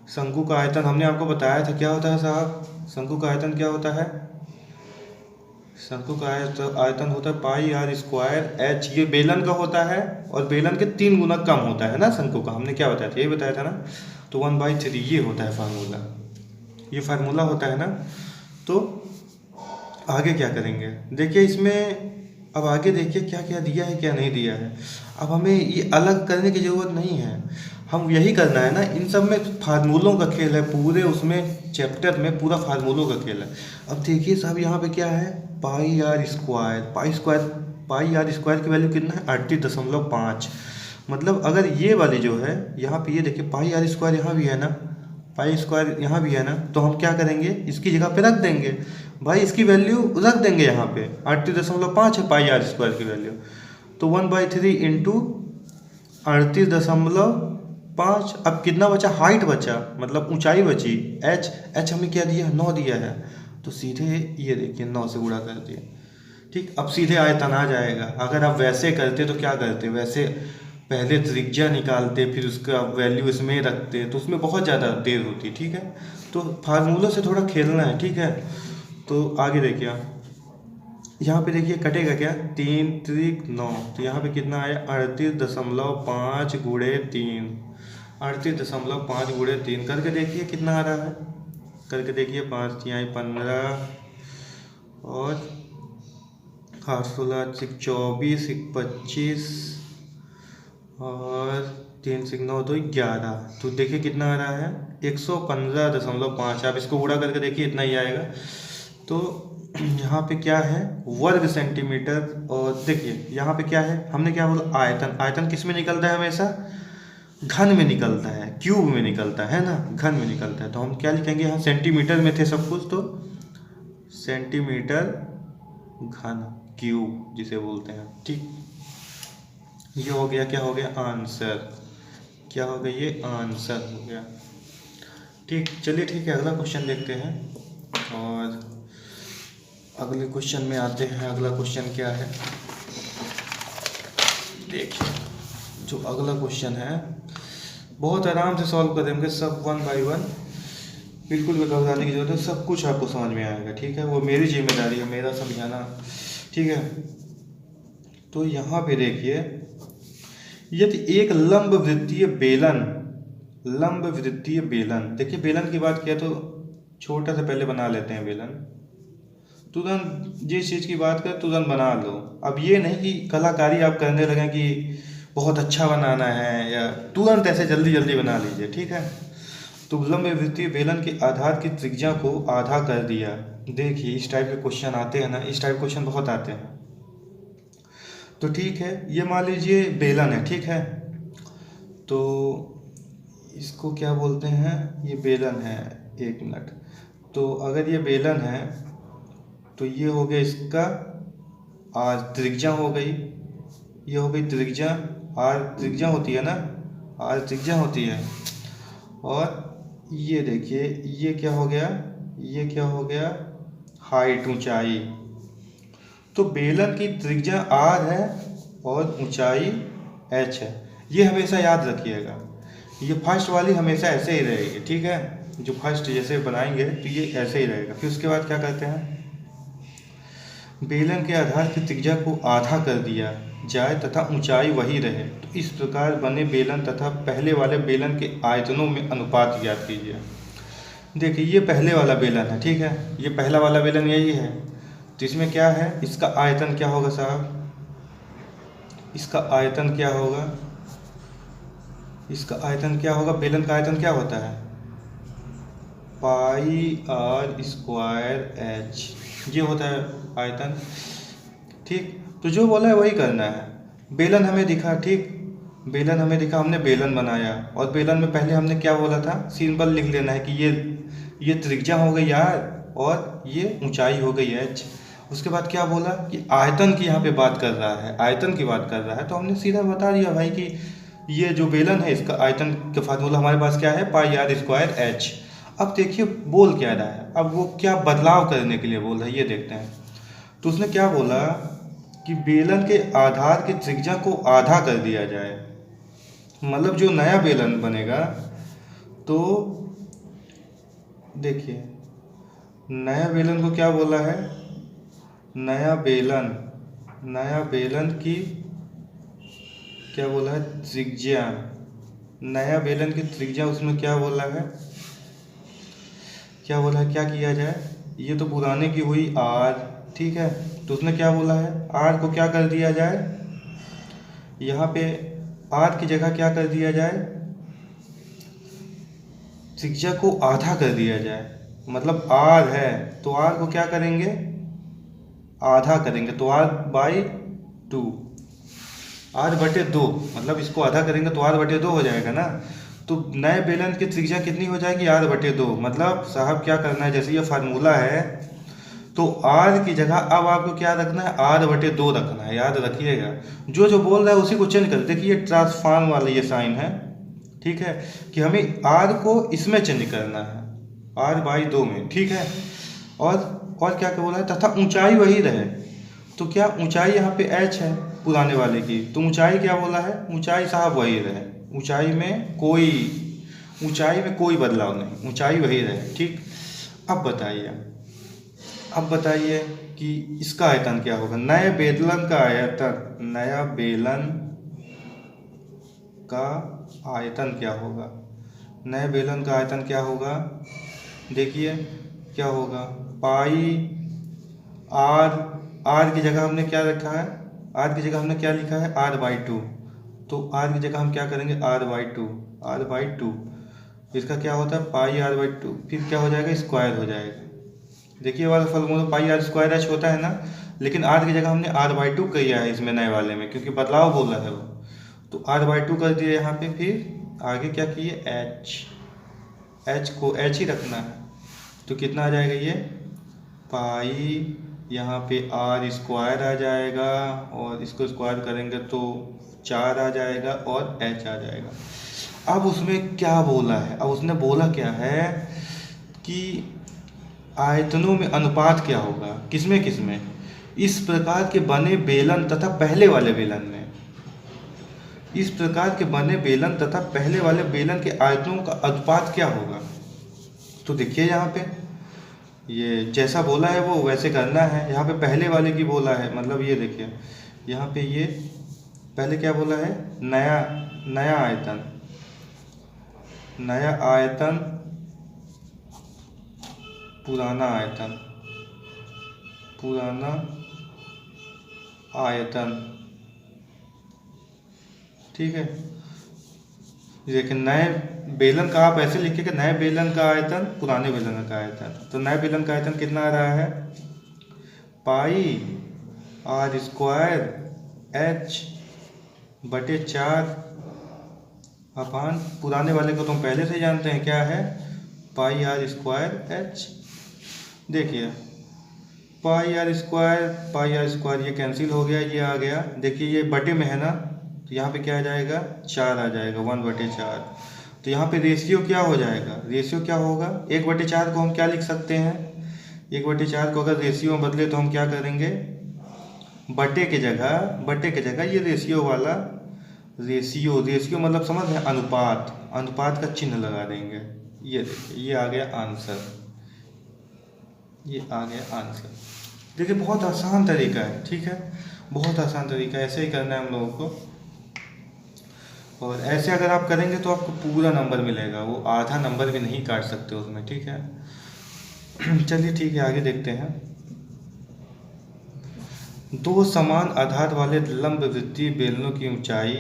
शंकु का आयतन हमने आपको बताया था क्या होता है साहब, शंकु का आयतन क्या होता है, शंकु का आयतन होता है पाई आर स्क्वायर एच। ये बेलन का होता है और बेलन के 3 गुना कम होता है ना शंकु का, हमने क्या बताया था, ये बताया था ना। तो 1/3 ये होता है फार्मूला, ये फार्मूला होता है ना। तो आगे क्या करेंगे, देखिए इसमें अब आगे देखिए क्या क्या दिया है क्या नहीं दिया है। अब हमें ये अलग करने की ज़रूरत नहीं है, हम यही करना है ना, इन सब में फार्मूलों का खेल है, पूरे उसमें चैप्टर में पूरा फार्मूलों का खेल है। अब देखिए साहब यहाँ पे क्या है, pi are square, pi are square की वैल्यू कितना है, 38.5। मतलब अगर ये वाली जो है यहाँ पे, ये देखिए पाई आर स्क्वायर यहाँ भी है ना, पाई स्क्वायर यहाँ भी है ना, तो हम क्या करेंगे, इसकी जगह पे रख देंगे भाई, इसकी वैल्यू रख देंगे यहाँ पे, 38.5 है पाई आर स्क्वायर की वैल्यू। तो 1/3 इंटू 38.5। अब कितना बचा, हाइट बचा, मतलब ऊंचाई बची, एच हमें क्या दिया, 9 दिया है, तो सीधे ये देखिए 9 से गुणा कर दिया, ठीक। अब सीधे आयतन आ जाएगा। अगर आप वैसे करते तो क्या करते, वैसे पहले त्रिज्या निकालते फिर उसका वैल्यू इसमें रखते, तो उसमें बहुत ज़्यादा देर होती, ठीक है। तो फार्मूलों से थोड़ा खेलना है, ठीक है। तो आगे देखिए यहाँ पे देखिए कटेगा क्या, 3 3 9, तो यहाँ पे कितना आया, 38.5 गुणे 3, 38.5 गुणे 3 करके देखिए कितना आ रहा है, करके देखिए 5 तिहाई 15 और 8 16 24 25 और 3 6 9 2 11, तो देखिए कितना आ रहा है, 115.5। आप इसको गुणा करके देखिए इतना ही आएगा। तो यहाँ पे क्या है, वर्ग सेंटीमीटर। और देखिए यहाँ पे क्या है, हमने क्या बोला, आयतन। आयतन किस में निकलता है हमेशा, घन में निकलता है, क्यूब में निकलता है ना, घन में निकलता है। तो हम क्या लिखेंगे यहाँ, सेंटीमीटर में थे सब कुछ, तो सेंटीमीटर घन क्यूब जिसे बोलते हैं, ठीक। ये हो गया, क्या हो गया, आंसर। क्या हो गया, ये आंसर हो गया, ठीक। चलिए ठीक है, अगला क्वेश्चन देखते हैं। और अगले क्वेश्चन में आते हैं। अगला क्वेश्चन क्या है, देखिए जो अगला क्वेश्चन है बहुत आराम से सॉल्व करेंगे सब, वन बाय वन, बिल्कुल भी घबराने की जरूरत है, सब कुछ आपको समझ में आएगा, ठीक है। वो मेरी जिम्मेदारी है, मेरा समझाना, ठीक है। तो यहाँ पे देखिए, यदि एक लंब वृत्तीय बेलन, लंब वृत्तीय बेलन, देखिए बेलन की बात किया तो छोटा सा पहले बना लेते हैं बेलन, तुरंत जिस चीज़ की बात करें तुरंत बना लो। अब ये नहीं कि कलाकारी आप करने लगें कि बहुत अच्छा बनाना है, या तुरंत ऐसे जल्दी जल्दी बना लीजिए, ठीक है। तो लंब वृत्तीय बेलन के आधार की त्रिज्या को आधा कर दिया। देखिए इस टाइप के क्वेश्चन आते हैं ना, इस टाइप क्वेश्चन बहुत आते हैं। तो ठीक है, ये मान लीजिए बेलन है, ठीक है। तो इसको क्या बोलते हैं, ये बेलन है, एक मिनट। तो अगर ये बेलन है तो ये हो गया इसका आर, त्रिज्या हो गई, ये हो गई त्रिज्या, आर त्रिज्या होती है ना, आर त्रिज्या होती है। और ये देखिए ये क्या हो गया, ये क्या हो गया, हाइट, ऊंचाई। तो बेलन की त्रिज्या आर है और ऊंचाई एच है, ये हमेशा याद रखिएगा। ये फर्स्ट वाली हमेशा ऐसे ही रहेगी, ठीक है। जो फर्स्ट जैसे बनाएंगे तो ये ऐसे ही रहेगा। फिर उसके बाद क्या करते हैं, बेलन के आधार की त्रिज्या को आधा कर दिया जाए तथा ऊंचाई वही रहे। तो इस प्रकार बने बेलन तथा पहले वाले बेलन के आयतनों में अनुपात ज्ञात कीजिए। देखिए ये पहले वाला बेलन है, ठीक है, ये पहला वाला बेलन यही है। तो इसमें क्या है, इसका आयतन क्या होगा साहब, इसका आयतन क्या होगा, इसका आयतन क्या होगा, बेलन का आयतन क्या होता है, पाई आर स्क्वायर एच, ये होता है आयतन, ठीक। तो जो बोला है वही करना है। बेलन हमें दिखा, ठीक, बेलन हमें दिखा, हमने बेलन बनाया, और बेलन में पहले हमने क्या बोला था, सिंबल लिख लेना है कि ये त्रिज्या हो गई आर और ये ऊंचाई हो गई एच। उसके बाद क्या बोला कि आयतन की यहाँ पे बात कर रहा है, आयतन की बात कर रहा है, तो हमने सीधा बता दिया भाई कि ये जो बेलन है इसका आयतन का फार्मूला हमारे पास क्या है, पाई आर स्क्वायर एच। अब देखिए बोल क्या रहा है, अब वो क्या बदलाव करने के लिए बोल रहा है, ये देखते हैं। तो उसने क्या बोला कि बेलन के आधार की त्रिज्या को आधा कर दिया जाए, मतलब जो नया बेलन बनेगा, तो देखिए नया बेलन को क्या बोला है, नया बेलन की क्या बोला है, त्रिज्या, नया बेलन की त्रिज्या, उसमें क्या बोला है, क्या बोला है, क्या किया जाए, ये तो पुराने की हुई आर, ठीक है। तो उसने क्या बोला है, आर को क्या कर दिया जाए, यहाँ पे आर की जगह क्या कर दिया जाए, त्रिज्या को आधा कर दिया जाए। मतलब आर है तो आर को क्या करेंगे, आधा करेंगे, तो आर बाई 2, आर बटे 2, मतलब इसको आधा करेंगे तो आर बटे 2 हो जाएगा ना। तो नए बेलन की त्रिज्या कितनी हो जाएगी, आर बटे 2। मतलब साहब क्या करना है, जैसे ये फार्मूला है तो आर की जगह अब आपको क्या रखना है, आर बटे 2 रखना है, याद रखिएगा। जो जो बोल रहा है उसी को चेंज कर, देखिए ट्रांसफॉर्म वाला ये साइन है, ठीक है, कि हमें आर को इसमें चेंज करना है, आर बाई 2 में, ठीक है। और क्या क्या बोला है, तथा ऊंचाई वही रहे। तो क्या ऊंचाई यहाँ पे एच है पुराने वाले की, तो ऊंचाई क्या बोला है, ऊंचाई साहब वही रहे, ऊंचाई में कोई बदलाव नहीं, ऊंचाई वही रहे, ठीक। अब बताइए कि इसका आयतन क्या होगा, नए बेलन का आयतन, नया बेलन का आयतन क्या होगा, नए बेलन का आयतन क्या होगा, देखिए क्या होगा, पाई आर की जगह हमने क्या रखा है, आर की जगह हमने क्या लिखा है, आर बाई 2। तो आर की जगह हम क्या करेंगे, आर बाई 2, इसका क्या होता है, पाई आर बाई 2, फिर क्या हो जाएगा, स्क्वायर हो जाएगा, देखिए वाला formula pi are square H होता है ना, लेकिन आर की जगह हमने आर बाई टू किया है इसमें नए वाले में, क्योंकि बदलाव बोला है वो, तो आर बाई टू कर दिया यहाँ पे। फिर आगे क्या किए, एच, एच को एच ही रखना है, तो कितना आ जाएगा ये पाई, यहाँ पे आर स्क्वायर आ जाएगा और इसको स्क्वायर करेंगे तो 4 आ जाएगा और एच आ जाएगा। अब उसमें क्या बोला है, अब उसने बोला क्या है कि आयतनों में अनुपात क्या होगा, किसमें किसमें, इस प्रकार के बने बेलन तथा पहले वाले बेलन में, इस प्रकार के बने बेलन तथा पहले वाले बेलन के आयतनों का अनुपात क्या होगा। तो देखिए यहाँ पे ये जैसा बोला है वो वैसे करना है। यहाँ पे पहले वाले की बोला है, मतलब ये देखिए यहाँ पे ये पहले क्या बोला है, नया नया आयतन, नया आयतन पुराना आयतन, पुराना आयतन, ठीक है। देखिए नए बेलन का आप ऐसे लिखिए कि नए बेलन का आयतन पुराने बेलन का आयतन, तो नए बेलन का आयतन कितना आ रहा है, पाई आर स्क्वायर एच बटे 4 अपान पुराने वाले को तुम पहले से जानते हैं क्या है, पाई आर स्क्वायर एच। देखिए पाई आर स्क्वायर ये कैंसिल हो गया, ये आ गया। देखिए ये बटे में है ना, तो यहाँ पे क्या आ जाएगा, 4 आ जाएगा, 1/4। तो यहाँ पे रेशियो क्या हो जाएगा, रेशियो क्या होगा, 1/4 को हम क्या लिख सकते हैं, 1/4 को अगर रेशियो में बदले तो हम क्या करेंगे, बटे के जगह ये रेशियो वाला, रेशियो मतलब समझ रहे हैं, अनुपात का चिन्ह लगा देंगे। ये देखिए ये आ गया आंसर, ये आ गया आंसर। देखिए बहुत आसान तरीका है, ठीक है, बहुत आसान तरीका है, ऐसे ही करना है हम लोगों को। और ऐसे अगर आप करेंगे तो आपको पूरा नंबर मिलेगा, वो आधा नंबर भी नहीं काट सकते उसमें, ठीक है। चलिए ठीक है, आगे देखते हैं। दो समान आधार वाले लंब वृत्तीय बेलनों की ऊंचाई,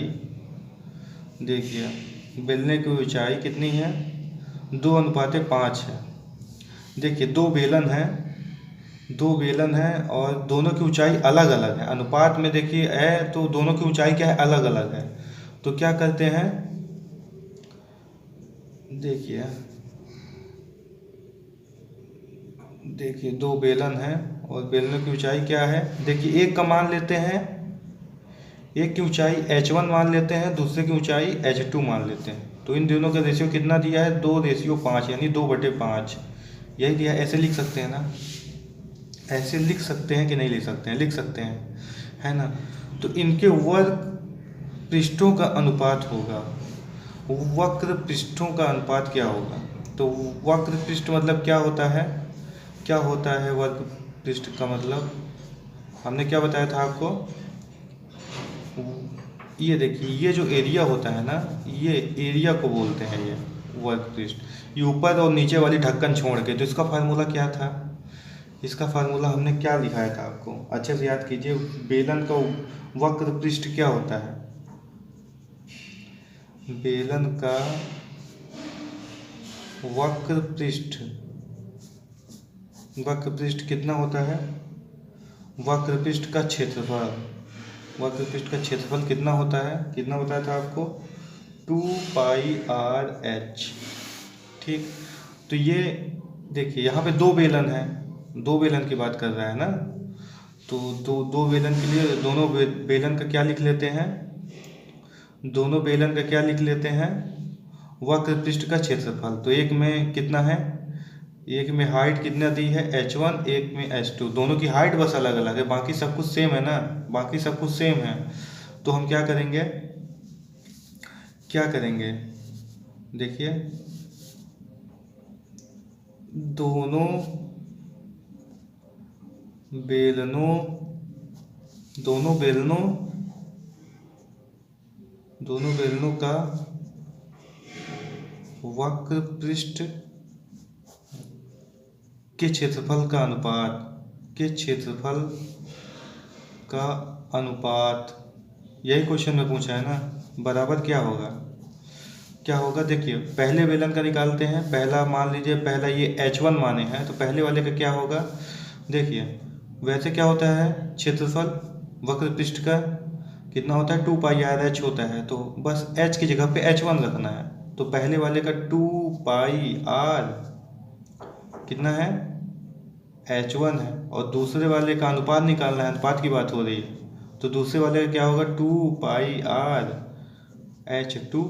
देखिए बेलने की ऊंचाई कितनी है, 2:5 है। देखिए दो बेलन है और दोनों की ऊंचाई अलग अलग है, अनुपात में देखिए है, तो दोनों की ऊंचाई क्या है, अलग अलग है। तो क्या करते हैं, देखिए दो बेलन है और बेलनों की ऊंचाई क्या है, देखिए एक का मान लेते हैं, एक की ऊंचाई h1 मान लेते हैं, दूसरे की ऊंचाई h2 मान लेते हैं। तो इन दोनों का रेशियो कितना दिया है, 2:5, यानी 2/5 यही दिया है। ऐसे लिख सकते हैं ना, ऐसे लिख सकते हैं कि नहीं लिख सकते हैं, लिख सकते हैं, है ना। तो इनके वर्ग पृष्ठों का अनुपात होगा, वक्र पृष्ठों का अनुपात क्या होगा। तो वक्र पृष्ठ मतलब क्या होता है, क्या होता है वर्ग पृष्ठ का मतलब, हमने क्या बताया था आपको, ये देखिए ये जो एरिया होता है ना, ये एरिया को बोलते हैं ये वर्ग पृष्ठ, ये ऊपर और नीचे वाली ढक्कन छोड़ के। तो इसका फार्मूला क्या था, इसका फार्मूला हमने क्या लिखाया था आपको, अच्छे से याद कीजिए। बेलन का वक्र पृष्ठ क्या होता है, बेलन का वक्र पृष्ठ कितना होता है, वक्र पृष्ठ का क्षेत्रफल, वक्र पृष्ठ का क्षेत्रफल कितना होता है, कितना बताया था आपको, 2πr/h, ठीक। तो ये देखिए यहाँ पे दो बेलन है, दो बेलन की बात कर रहा है ना, तो दो बेलन के लिए दोनों बेलन का क्या लिख लेते हैं, दोनों बेलन का क्या लिख लेते हैं, वक्र पृष्ठ का क्षेत्रफल। तो एक में कितना है, एक में हाइट कितना दी है h1, एक में h2, दोनों की हाइट बस अलग अलग है, बाकी सब कुछ सेम है ना, बाकी सब कुछ सेम है। तो हम क्या करेंगे, देखिए दोनों बेलनों का वक्र पृष्ठ के क्षेत्रफल का अनुपात, यही क्वेश्चन में पूछा है ना, बराबर क्या होगा, क्या होगा, देखिए पहले बेलन का निकालते हैं। पहला मान लीजिए, पहला ये H1 माने हैं, तो पहले वाले का क्या होगा, देखिए वैसे क्या होता है, क्षेत्रफल वक्र पृष्ठ का कितना होता है, 2πr/h होता है। तो बस h की जगह पे H1 रखना है। तो पहले वाले का 2πr कितना है, H1 है, और दूसरे वाले का अनुपात निकालना है, अनुपात की बात हो रही है। तो दूसरे वाले का क्या होगा, 2πr/h2।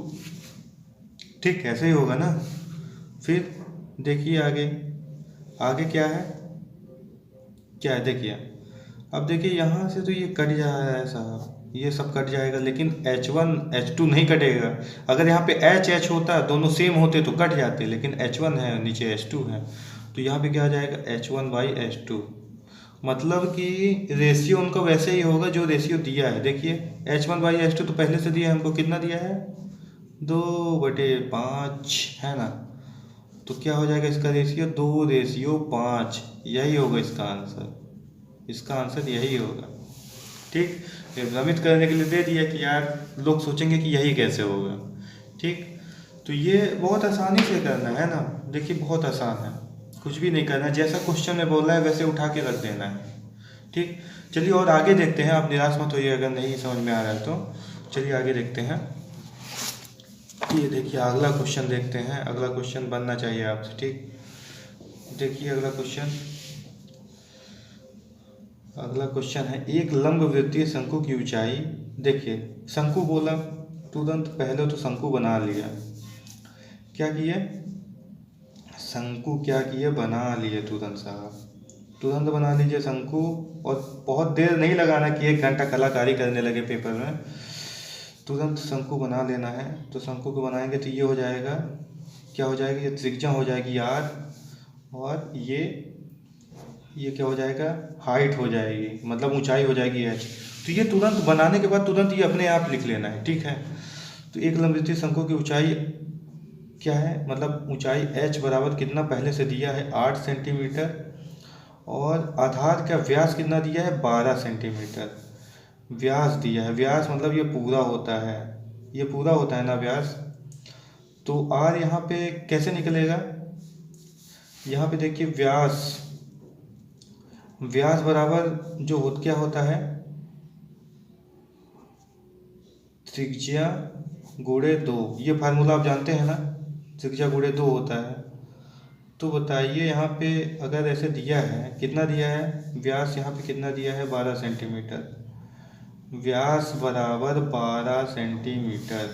ठीक, ऐसे ही होगा ना। फिर देखिए आगे, आगे क्या है, क्या है देखिए। अब देखिए यहाँ से तो ये कट जा रहा है साहब, ये सब कट जाएगा, लेकिन H1 H2 नहीं कटेगा। अगर यहाँ पे H होता, दोनों सेम होते तो कट जाते, लेकिन H1 है, नीचे H2 है, तो यहाँ पे क्या आ जाएगा, H1/H2। मतलब कि रेशियो उनका वैसे ही होगा जो रेशियो दिया है। देखिए H1/H2 तो पहले से दिया है हमको, कितना दिया है, 2/5 है ना। तो क्या हो जाएगा इसका रेशियो, 2/5। यही होगा इसका आंसर, इसका आंसर यही होगा। ठीक, ये भ्रमित करने के लिए दे दिया कि यार लोग सोचेंगे कि यही कैसे होगा। ठीक, तो ये बहुत आसानी से करना है ना। देखिए बहुत आसान है, कुछ भी नहीं करना है, जैसा क्वेश्चन में बोला है वैसे उठा के रख देना है। ठीक, चलिए और आगे देखते हैं। आप निराश मत होइए अगर नहीं समझ में आ रहा है तो। चलिए आगे देखते हैं। ये देखिए अगला क्वेश्चन देखते हैं। अगला क्वेश्चन बनना चाहिए आपसे। ठीक, देखिए अगला क्वेश्चन, अगला क्वेश्चन है, एक लंबवृत्तीय शंकु की ऊंचाई। देखिए शंकु बोला, तुरंत पहले तो शंकु बना लिया। क्या किए, शंकु क्या किए, बना लिए तुरंत साहब, तुरंत बना लीजिए शंकु। और बहुत देर नहीं लगाना कि 1 घंटा कलाकारी करने लगे पेपर में, तुरंत शंकु बना लेना है। तो शंकु को बनाएंगे तो ये हो जाएगा, क्या हो जाएगा, ये त्रिज्या हो जाएगी r, और ये क्या हो जाएगा, हाइट हो जाएगी, मतलब ऊंचाई हो जाएगी h। तो ये तुरंत बनाने के बाद तुरंत ये अपने आप लिख लेना है। ठीक है, तो एक लंबवृत्तीय शंकु की ऊंचाई क्या है, मतलब ऊंचाई h बराबर कितना पहले से दिया है, 8 सेंटीमीटर, और आधार का व्यास कितना दिया है, 12 सेंटीमीटर व्यास दिया है। व्यास मतलब ये पूरा होता है, ये पूरा होता है ना व्यास। तो r यहाँ पे कैसे निकलेगा, यहाँ पे देखिए व्यास, व्यास बराबर जो क्या होता है, त्रिज्या गुणे 2। ये फार्मूला आप जानते हैं ना, त्रिज्या गुणे 2 होता है। तो बताइए यहाँ पे अगर ऐसे दिया है, कितना दिया है व्यास, यहाँ पे कितना दिया है, 12 सेंटीमीटर, व्यास बराबर 12 सेंटीमीटर,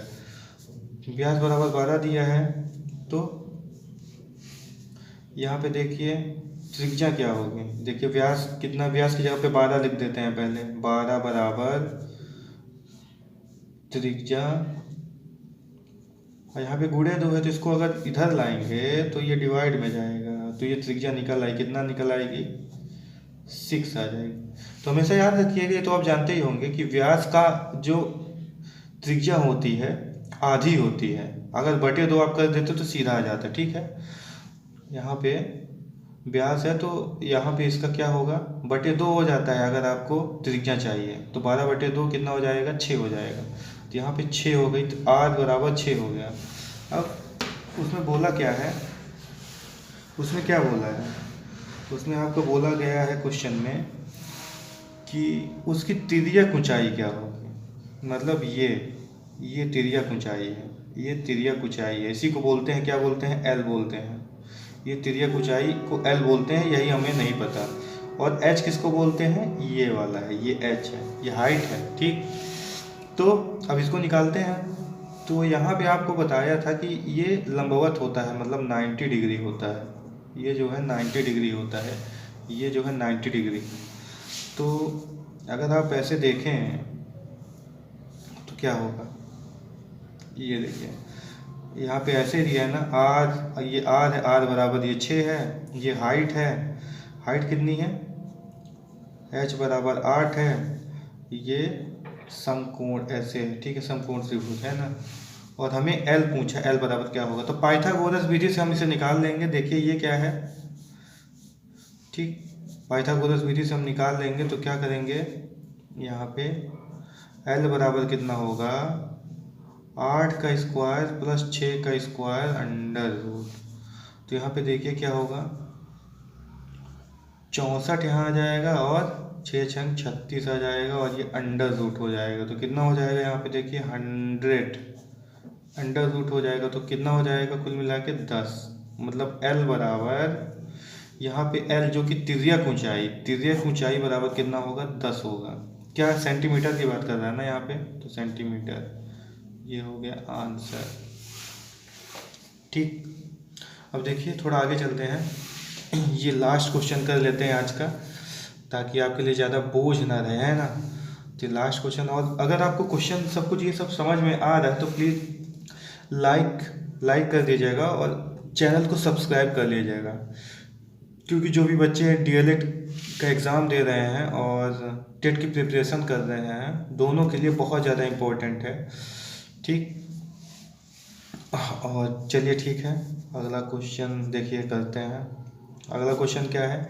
व्यास बराबर 12 दिया है। तो यहाँ पे देखिए त्रिज्या क्या होगी, देखिए व्यास कितना, व्यास की जगह पे 12 लिख देते हैं पहले, 12 बराबर त्रिज्या, और यहाँ पे गुणे 2 है, तो इसको अगर इधर लाएंगे तो ये डिवाइड में जाएगा, तो ये त्रिज्या निकल आएगी, कितना निकल आएगी, 6 आ जाएगी। तो हमेशा याद रखिएगा, तो आप जानते ही होंगे कि व्यास का जो त्रिज्या होती है आधी होती है, अगर बटे 2 आप कर देते तो सीधा आ जाता है। ठीक है, यहाँ पे व्यास है तो यहाँ पे इसका क्या होगा, बटे 2 हो जाता है। अगर आपको त्रिज्या चाहिए तो 12/2 कितना हो जाएगा, 6 हो जाएगा। तो यहाँ पे 6 हो गई, तो r बराबर 6 हो गया। अब उसमें बोला क्या है, उसमें क्या बोला है, उसमें आपको बोला गया है क्वेश्चन में कि उसकी तिर्यक ऊंचाई क्या होगी, मतलब ये तिर्यक ऊंचाई है, ये तिर्यक ऊंचाई है, इसी को बोलते हैं, क्या बोलते हैं, L बोलते हैं। ये तिर्यक ऊंचाई को L बोलते हैं, यही हमें नहीं पता। और H किसको बोलते हैं, ये वाला है, ये H है, ये हाइट है। ठीक, तो अब इसको निकालते हैं। तो यहाँ पे आपको बताया था कि ये लंबवत होता है, मतलब 90 डिग्री होता है, ये जो है 90 डिग्री होता है, ये जो है 90 डिग्री। तो अगर आप ऐसे देखें तो क्या होगा, ये देखिए यहाँ पे ऐसे दिया है ना, r, ये r है, r बराबर ये 6 है, ये हाइट है, हाइट कितनी है, h बराबर 8 है, ये समकोण ऐसे है। ठीक है, समकोण त्रिभुज है ना, और हमें L पूछा, L बराबर क्या होगा, तो पाइथागोरस विधि से हम इसे निकाल लेंगे। देखिए ये क्या है, ठीक, पाइथागोरस विधि से हम निकाल लेंगे। तो क्या करेंगे, यहाँ पे L बराबर कितना होगा, 8 का स्क्वायर प्लस 6 का स्क्वायर अंडर रूट। तो यहाँ पे देखिए क्या होगा, 64 यहाँ आ जाएगा और 6 छंग 36 आ जाएगा और ये अंडर रूट हो जाएगा। तो कितना हो जाएगा यहाँ पे देखिए 100 अंडर रूट हो जाएगा। तो कितना हो जाएगा कुल मिला के 10। मतलब L बराबर यहाँ पे L जो कि तिर्यक ऊंचाई बराबर कितना होगा 10 होगा। क्या सेंटीमीटर की बात कर रहा है ना यहाँ पे, तो सेंटीमीटर। ये हो गया आंसर। ठीक, अब देखिए थोड़ा आगे चलते हैं। ये लास्ट क्वेश्चन कर लेते हैं आज का, ताकि आपके लिए ज़्यादा बोझ ना रहे, है ना। तो लास्ट क्वेश्चन, और अगर आपको क्वेश्चन सब कुछ ये सब समझ में आ रहा है तो प्लीज़ लाइक कर दीजिएगा और चैनल को सब्सक्राइब कर लीजिएगा, क्योंकि जो भी बच्चे डीएलएड का एग्ज़ाम दे रहे हैं और टेट की प्रिपरेशन कर रहे हैं, दोनों के लिए बहुत ज़्यादा इम्पोर्टेंट है। ठीक, और चलिए ठीक है, अगला क्वेश्चन देखिए करते हैं। अगला क्वेश्चन क्या है,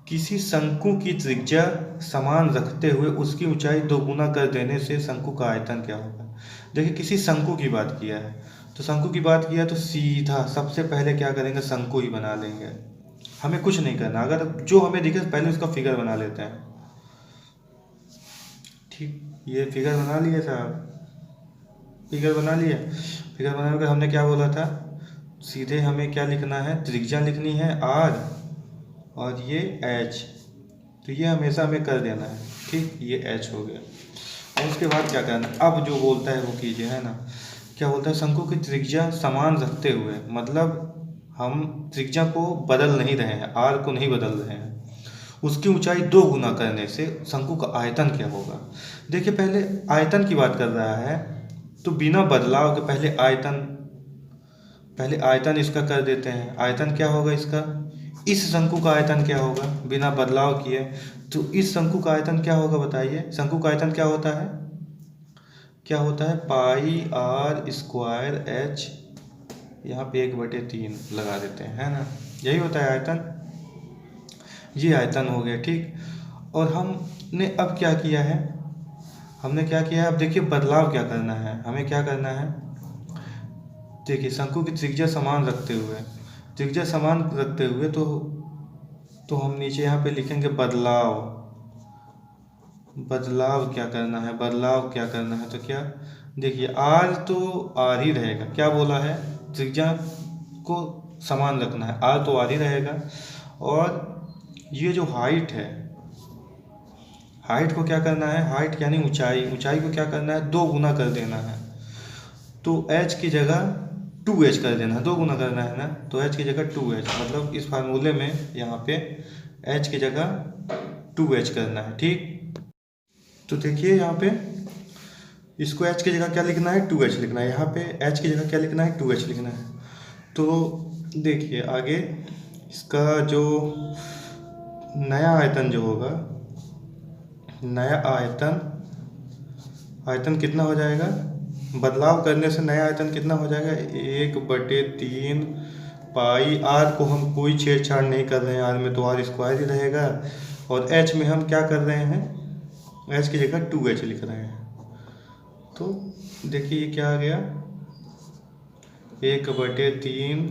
किसी शंकु की त्रिज्या समान रखते हुए उसकी ऊंचाई 2 गुना कर देने से शंकु का आयतन क्या होगा। देखिए किसी शंकु की बात किया है, तो शंकु की बात किया तो सीधा सबसे पहले क्या करेंगे, शंकु ही बना लेंगे। हमें कुछ नहीं करना, अगर जो हमें दिखे पहले उसका फिगर बना लेते हैं। ठीक, ये फिगर बना लिए साहब, फिगर बना लिया। फिगर बनाकर हमने क्या बोला था, सीधे हमें क्या लिखना है, त्रिज्या लिखनी है r और ये h। तो ये हमेशा हमें कर देना है। ठीक, ये h हो गया। और उसके बाद क्या करना, अब जो बोलता है वो कीजिए, है ना। क्या बोलता है, शंकु की त्रिज्या समान रखते हुए, मतलब हम त्रिज्या को बदल नहीं रहे हैं, r को नहीं बदल रहे हैं, उसकी ऊंचाई 2 गुना करने से शंकु का आयतन क्या होगा। देखिए पहले आयतन की बात कर रहा है, तो बिना बदलाव के पहले आयतन इसका कर देते हैं। आयतन क्या होगा इसका, इस शंकु का आयतन क्या होगा, बिना बदलाव किए। तो इस शंकु का आयतन क्या होगा बताइए, शंकु का आयतन क्या होता है, क्या होता है, पाई r स्क्वायर h, यहाँ पे 1/3 लगा देते हैं, है ना, यही होता है आयतन। ये आयतन हो गया। ठीक, और हमने अब क्या किया है, हमने क्या किया है, अब देखिए बदलाव क्या करना है, हमें क्या करना है। देखिए शंकु की त्रिज्या समान रखते हुए, त्रिज्या समान रखते हुए तो हम नीचे यहाँ पे लिखेंगे बदलाव। बदलाव क्या करना है, बदलाव क्या करना है, तो क्या, देखिए r तो r ही रहेगा। क्या बोला है, त्रिज्या को समान रखना है, r तो r ही रहेगा। और ये जो हाइट है, हाइट को क्या करना है, हाइट यानी ऊंचाई, ऊंचाई को क्या करना है, 2 गुना कर देना है। तो h की जगह 2h कर देना है, 2 गुना करना है ना, तो h की जगह 2h, मतलब इस फार्मूले में यहाँ पे h की जगह 2h करना है। ठीक, तो देखिए यहाँ पे इसको h की जगह क्या लिखना है, 2h लिखना है, यहाँ पे h की जगह क्या लिखना है, 2h लिखना है। तो देखिए आगे इसका जो नया आयतन जो होगा, नया आयतन कितना हो जाएगा, बदलाव करने से नया आयतन कितना हो जाएगा, 1/3 पाई। r को हम कोई छेड़छाड़ नहीं कर रहे हैं, r में तो r स्क्वायर ही रहेगा। और h में हम क्या कर रहे हैं, h की जगह 2h लिख रहे हैं। तो देखिए ये क्या आ गया, 1/3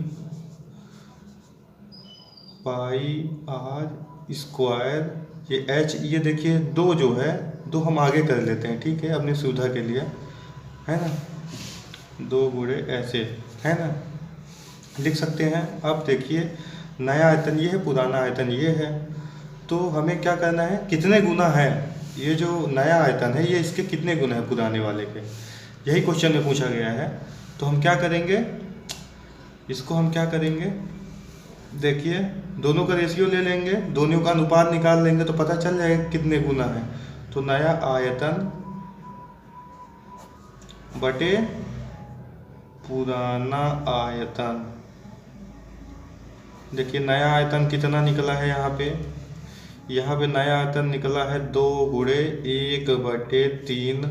पाई r स्क्वायर, ये h, ये देखिए 2 जो है, 2 हम आगे कर लेते हैं, ठीक है, अपनी सुविधा के लिए, है ना, 2 गुणे ऐसे, है ना, लिख सकते हैं। अब देखिए नया आयतन ये है, पुराना आयतन ये है। तो हमें क्या करना है, कितने गुना है ये जो नया आयतन है, ये इसके कितने गुना है पुराने वाले के, यही क्वेश्चन में पूछा गया है। तो हम क्या करेंगे, इसको हम क्या करेंगे, देखिए दोनों का रेशियो ले लेंगे, दोनों का अनुपात निकाल लेंगे तो पता चल जाएगा कितने गुना है। तो नया आयतन बटे पुराना आयतन, देखिए नया आयतन कितना निकला है, यहाँ पे नया आयतन निकला है 2 गुणे 1/3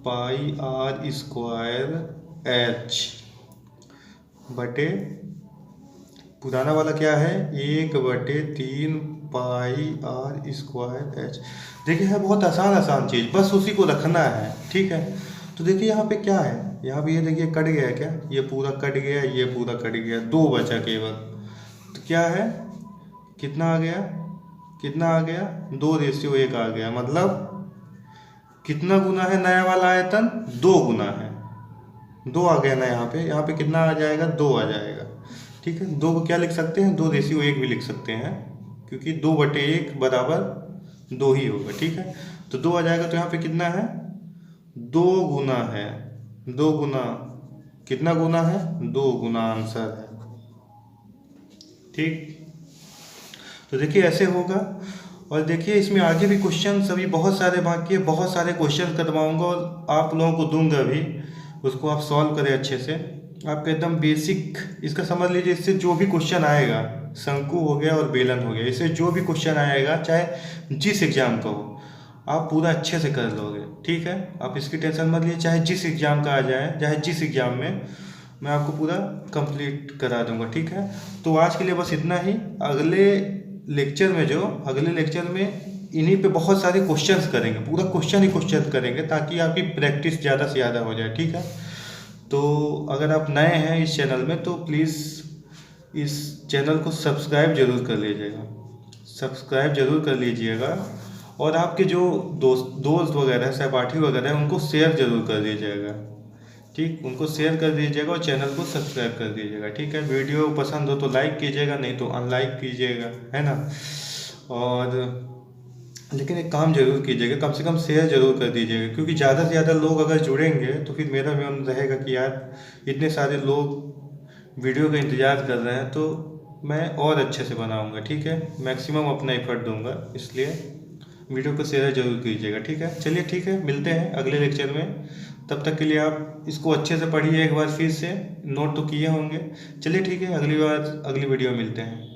पाई r स्क्वायर h बटे पुराना वाला क्या है, 1/3 पाई r स्क्वायर h। देखिए है बहुत आसान चीज़, बस उसी को रखना है। ठीक है, तो देखिए यहाँ पे क्या है, यहाँ पे ये देखिए कट गया है क्या, ये पूरा कट गया, ये पूरा कट गया, 2 बचा केवल। तो क्या है, कितना आ गया, कितना आ गया, 2:1 आ गया। मतलब कितना गुना है नया वाला आयतन, 2 गुना है, 2 आ गया ना यहाँ पे कितना आ जाएगा, 2 आ जाएगा। ठीक है, 2 को क्या लिख सकते हैं, 2:1 भी लिख सकते हैं, क्योंकि 2/1 बराबर 2 ही होगा। ठीक है, तो 2 आ जाएगा। तो यहाँ पे कितना है, 2 गुना है, 2 गुना, कितना गुना है, 2 गुना आंसर है। ठीक, तो देखिए ऐसे होगा। और देखिए इसमें आगे भी क्वेश्चन अभी बहुत सारे बाकी है, बहुत सारे क्वेश्चन करवाऊंगा और आप लोगों को दूंगा भी, उसको आप सॉल्व करें अच्छे से। आपका एकदम बेसिक इसका समझ लीजिए, इससे जो भी क्वेश्चन आएगा, शंकु हो गया और बेलन हो गया, इससे जो भी क्वेश्चन आएगा चाहे जिस एग्जाम का हो, आप पूरा अच्छे से कर लोगे। ठीक है, आप इसकी टेंशन मत लीजिए, चाहे जिस एग्जाम का आ जाए, चाहे जिस एग्जाम में, मैं आपको पूरा कंप्लीट करा दूंगा। ठीक है, तो आज के लिए बस इतना ही। अगले लेक्चर में इन्हीं पे बहुत सारे क्वेश्चंस करेंगे, पूरा क्वेश्चन ही क्वेश्चन करेंगे, ताकि आपकी प्रैक्टिस ज़्यादा से ज़्यादा हो जाए। ठीक है, तो अगर आप नए हैं इस चैनल में तो प्लीज़ इस चैनल को सब्सक्राइब जरूर कर लीजिएगा, सब्सक्राइब जरूर कर लीजिएगा। और आपके जो दोस्त वगैरह, सहपाठी वगैरह हैं, उनको शेयर जरूर कर दीजिएगा। ठीक, उनको शेयर कर दीजिएगा और चैनल को सब्सक्राइब कर दीजिएगा। ठीक है, वीडियो पसंद हो तो लाइक कीजिएगा, नहीं तो अनलाइक कीजिएगा, है ना। और लेकिन एक काम जरूर कीजिएगा, कम से कम शेयर जरूर कर दीजिएगा, क्योंकि ज़्यादा से ज़्यादा लोग अगर जुड़ेंगे तो फिर मेरा भी मन रहेगा कि यार इतने सारे लोग वीडियो का इंतज़ार कर रहे हैं, तो मैं और अच्छे से बनाऊँगा। ठीक है, मैक्सिमम अपना एफर्ट दूंगा, इसलिए वीडियो को शेयर जरूर कीजिएगा। ठीक है, चलिए ठीक है, मिलते हैं अगले लेक्चर में। तब तक के लिए आप इसको अच्छे से पढ़िए एक बार फिर से, नोट तो किए होंगे। चलिए ठीक है, अगली बार अगली वीडियो में मिलते हैं।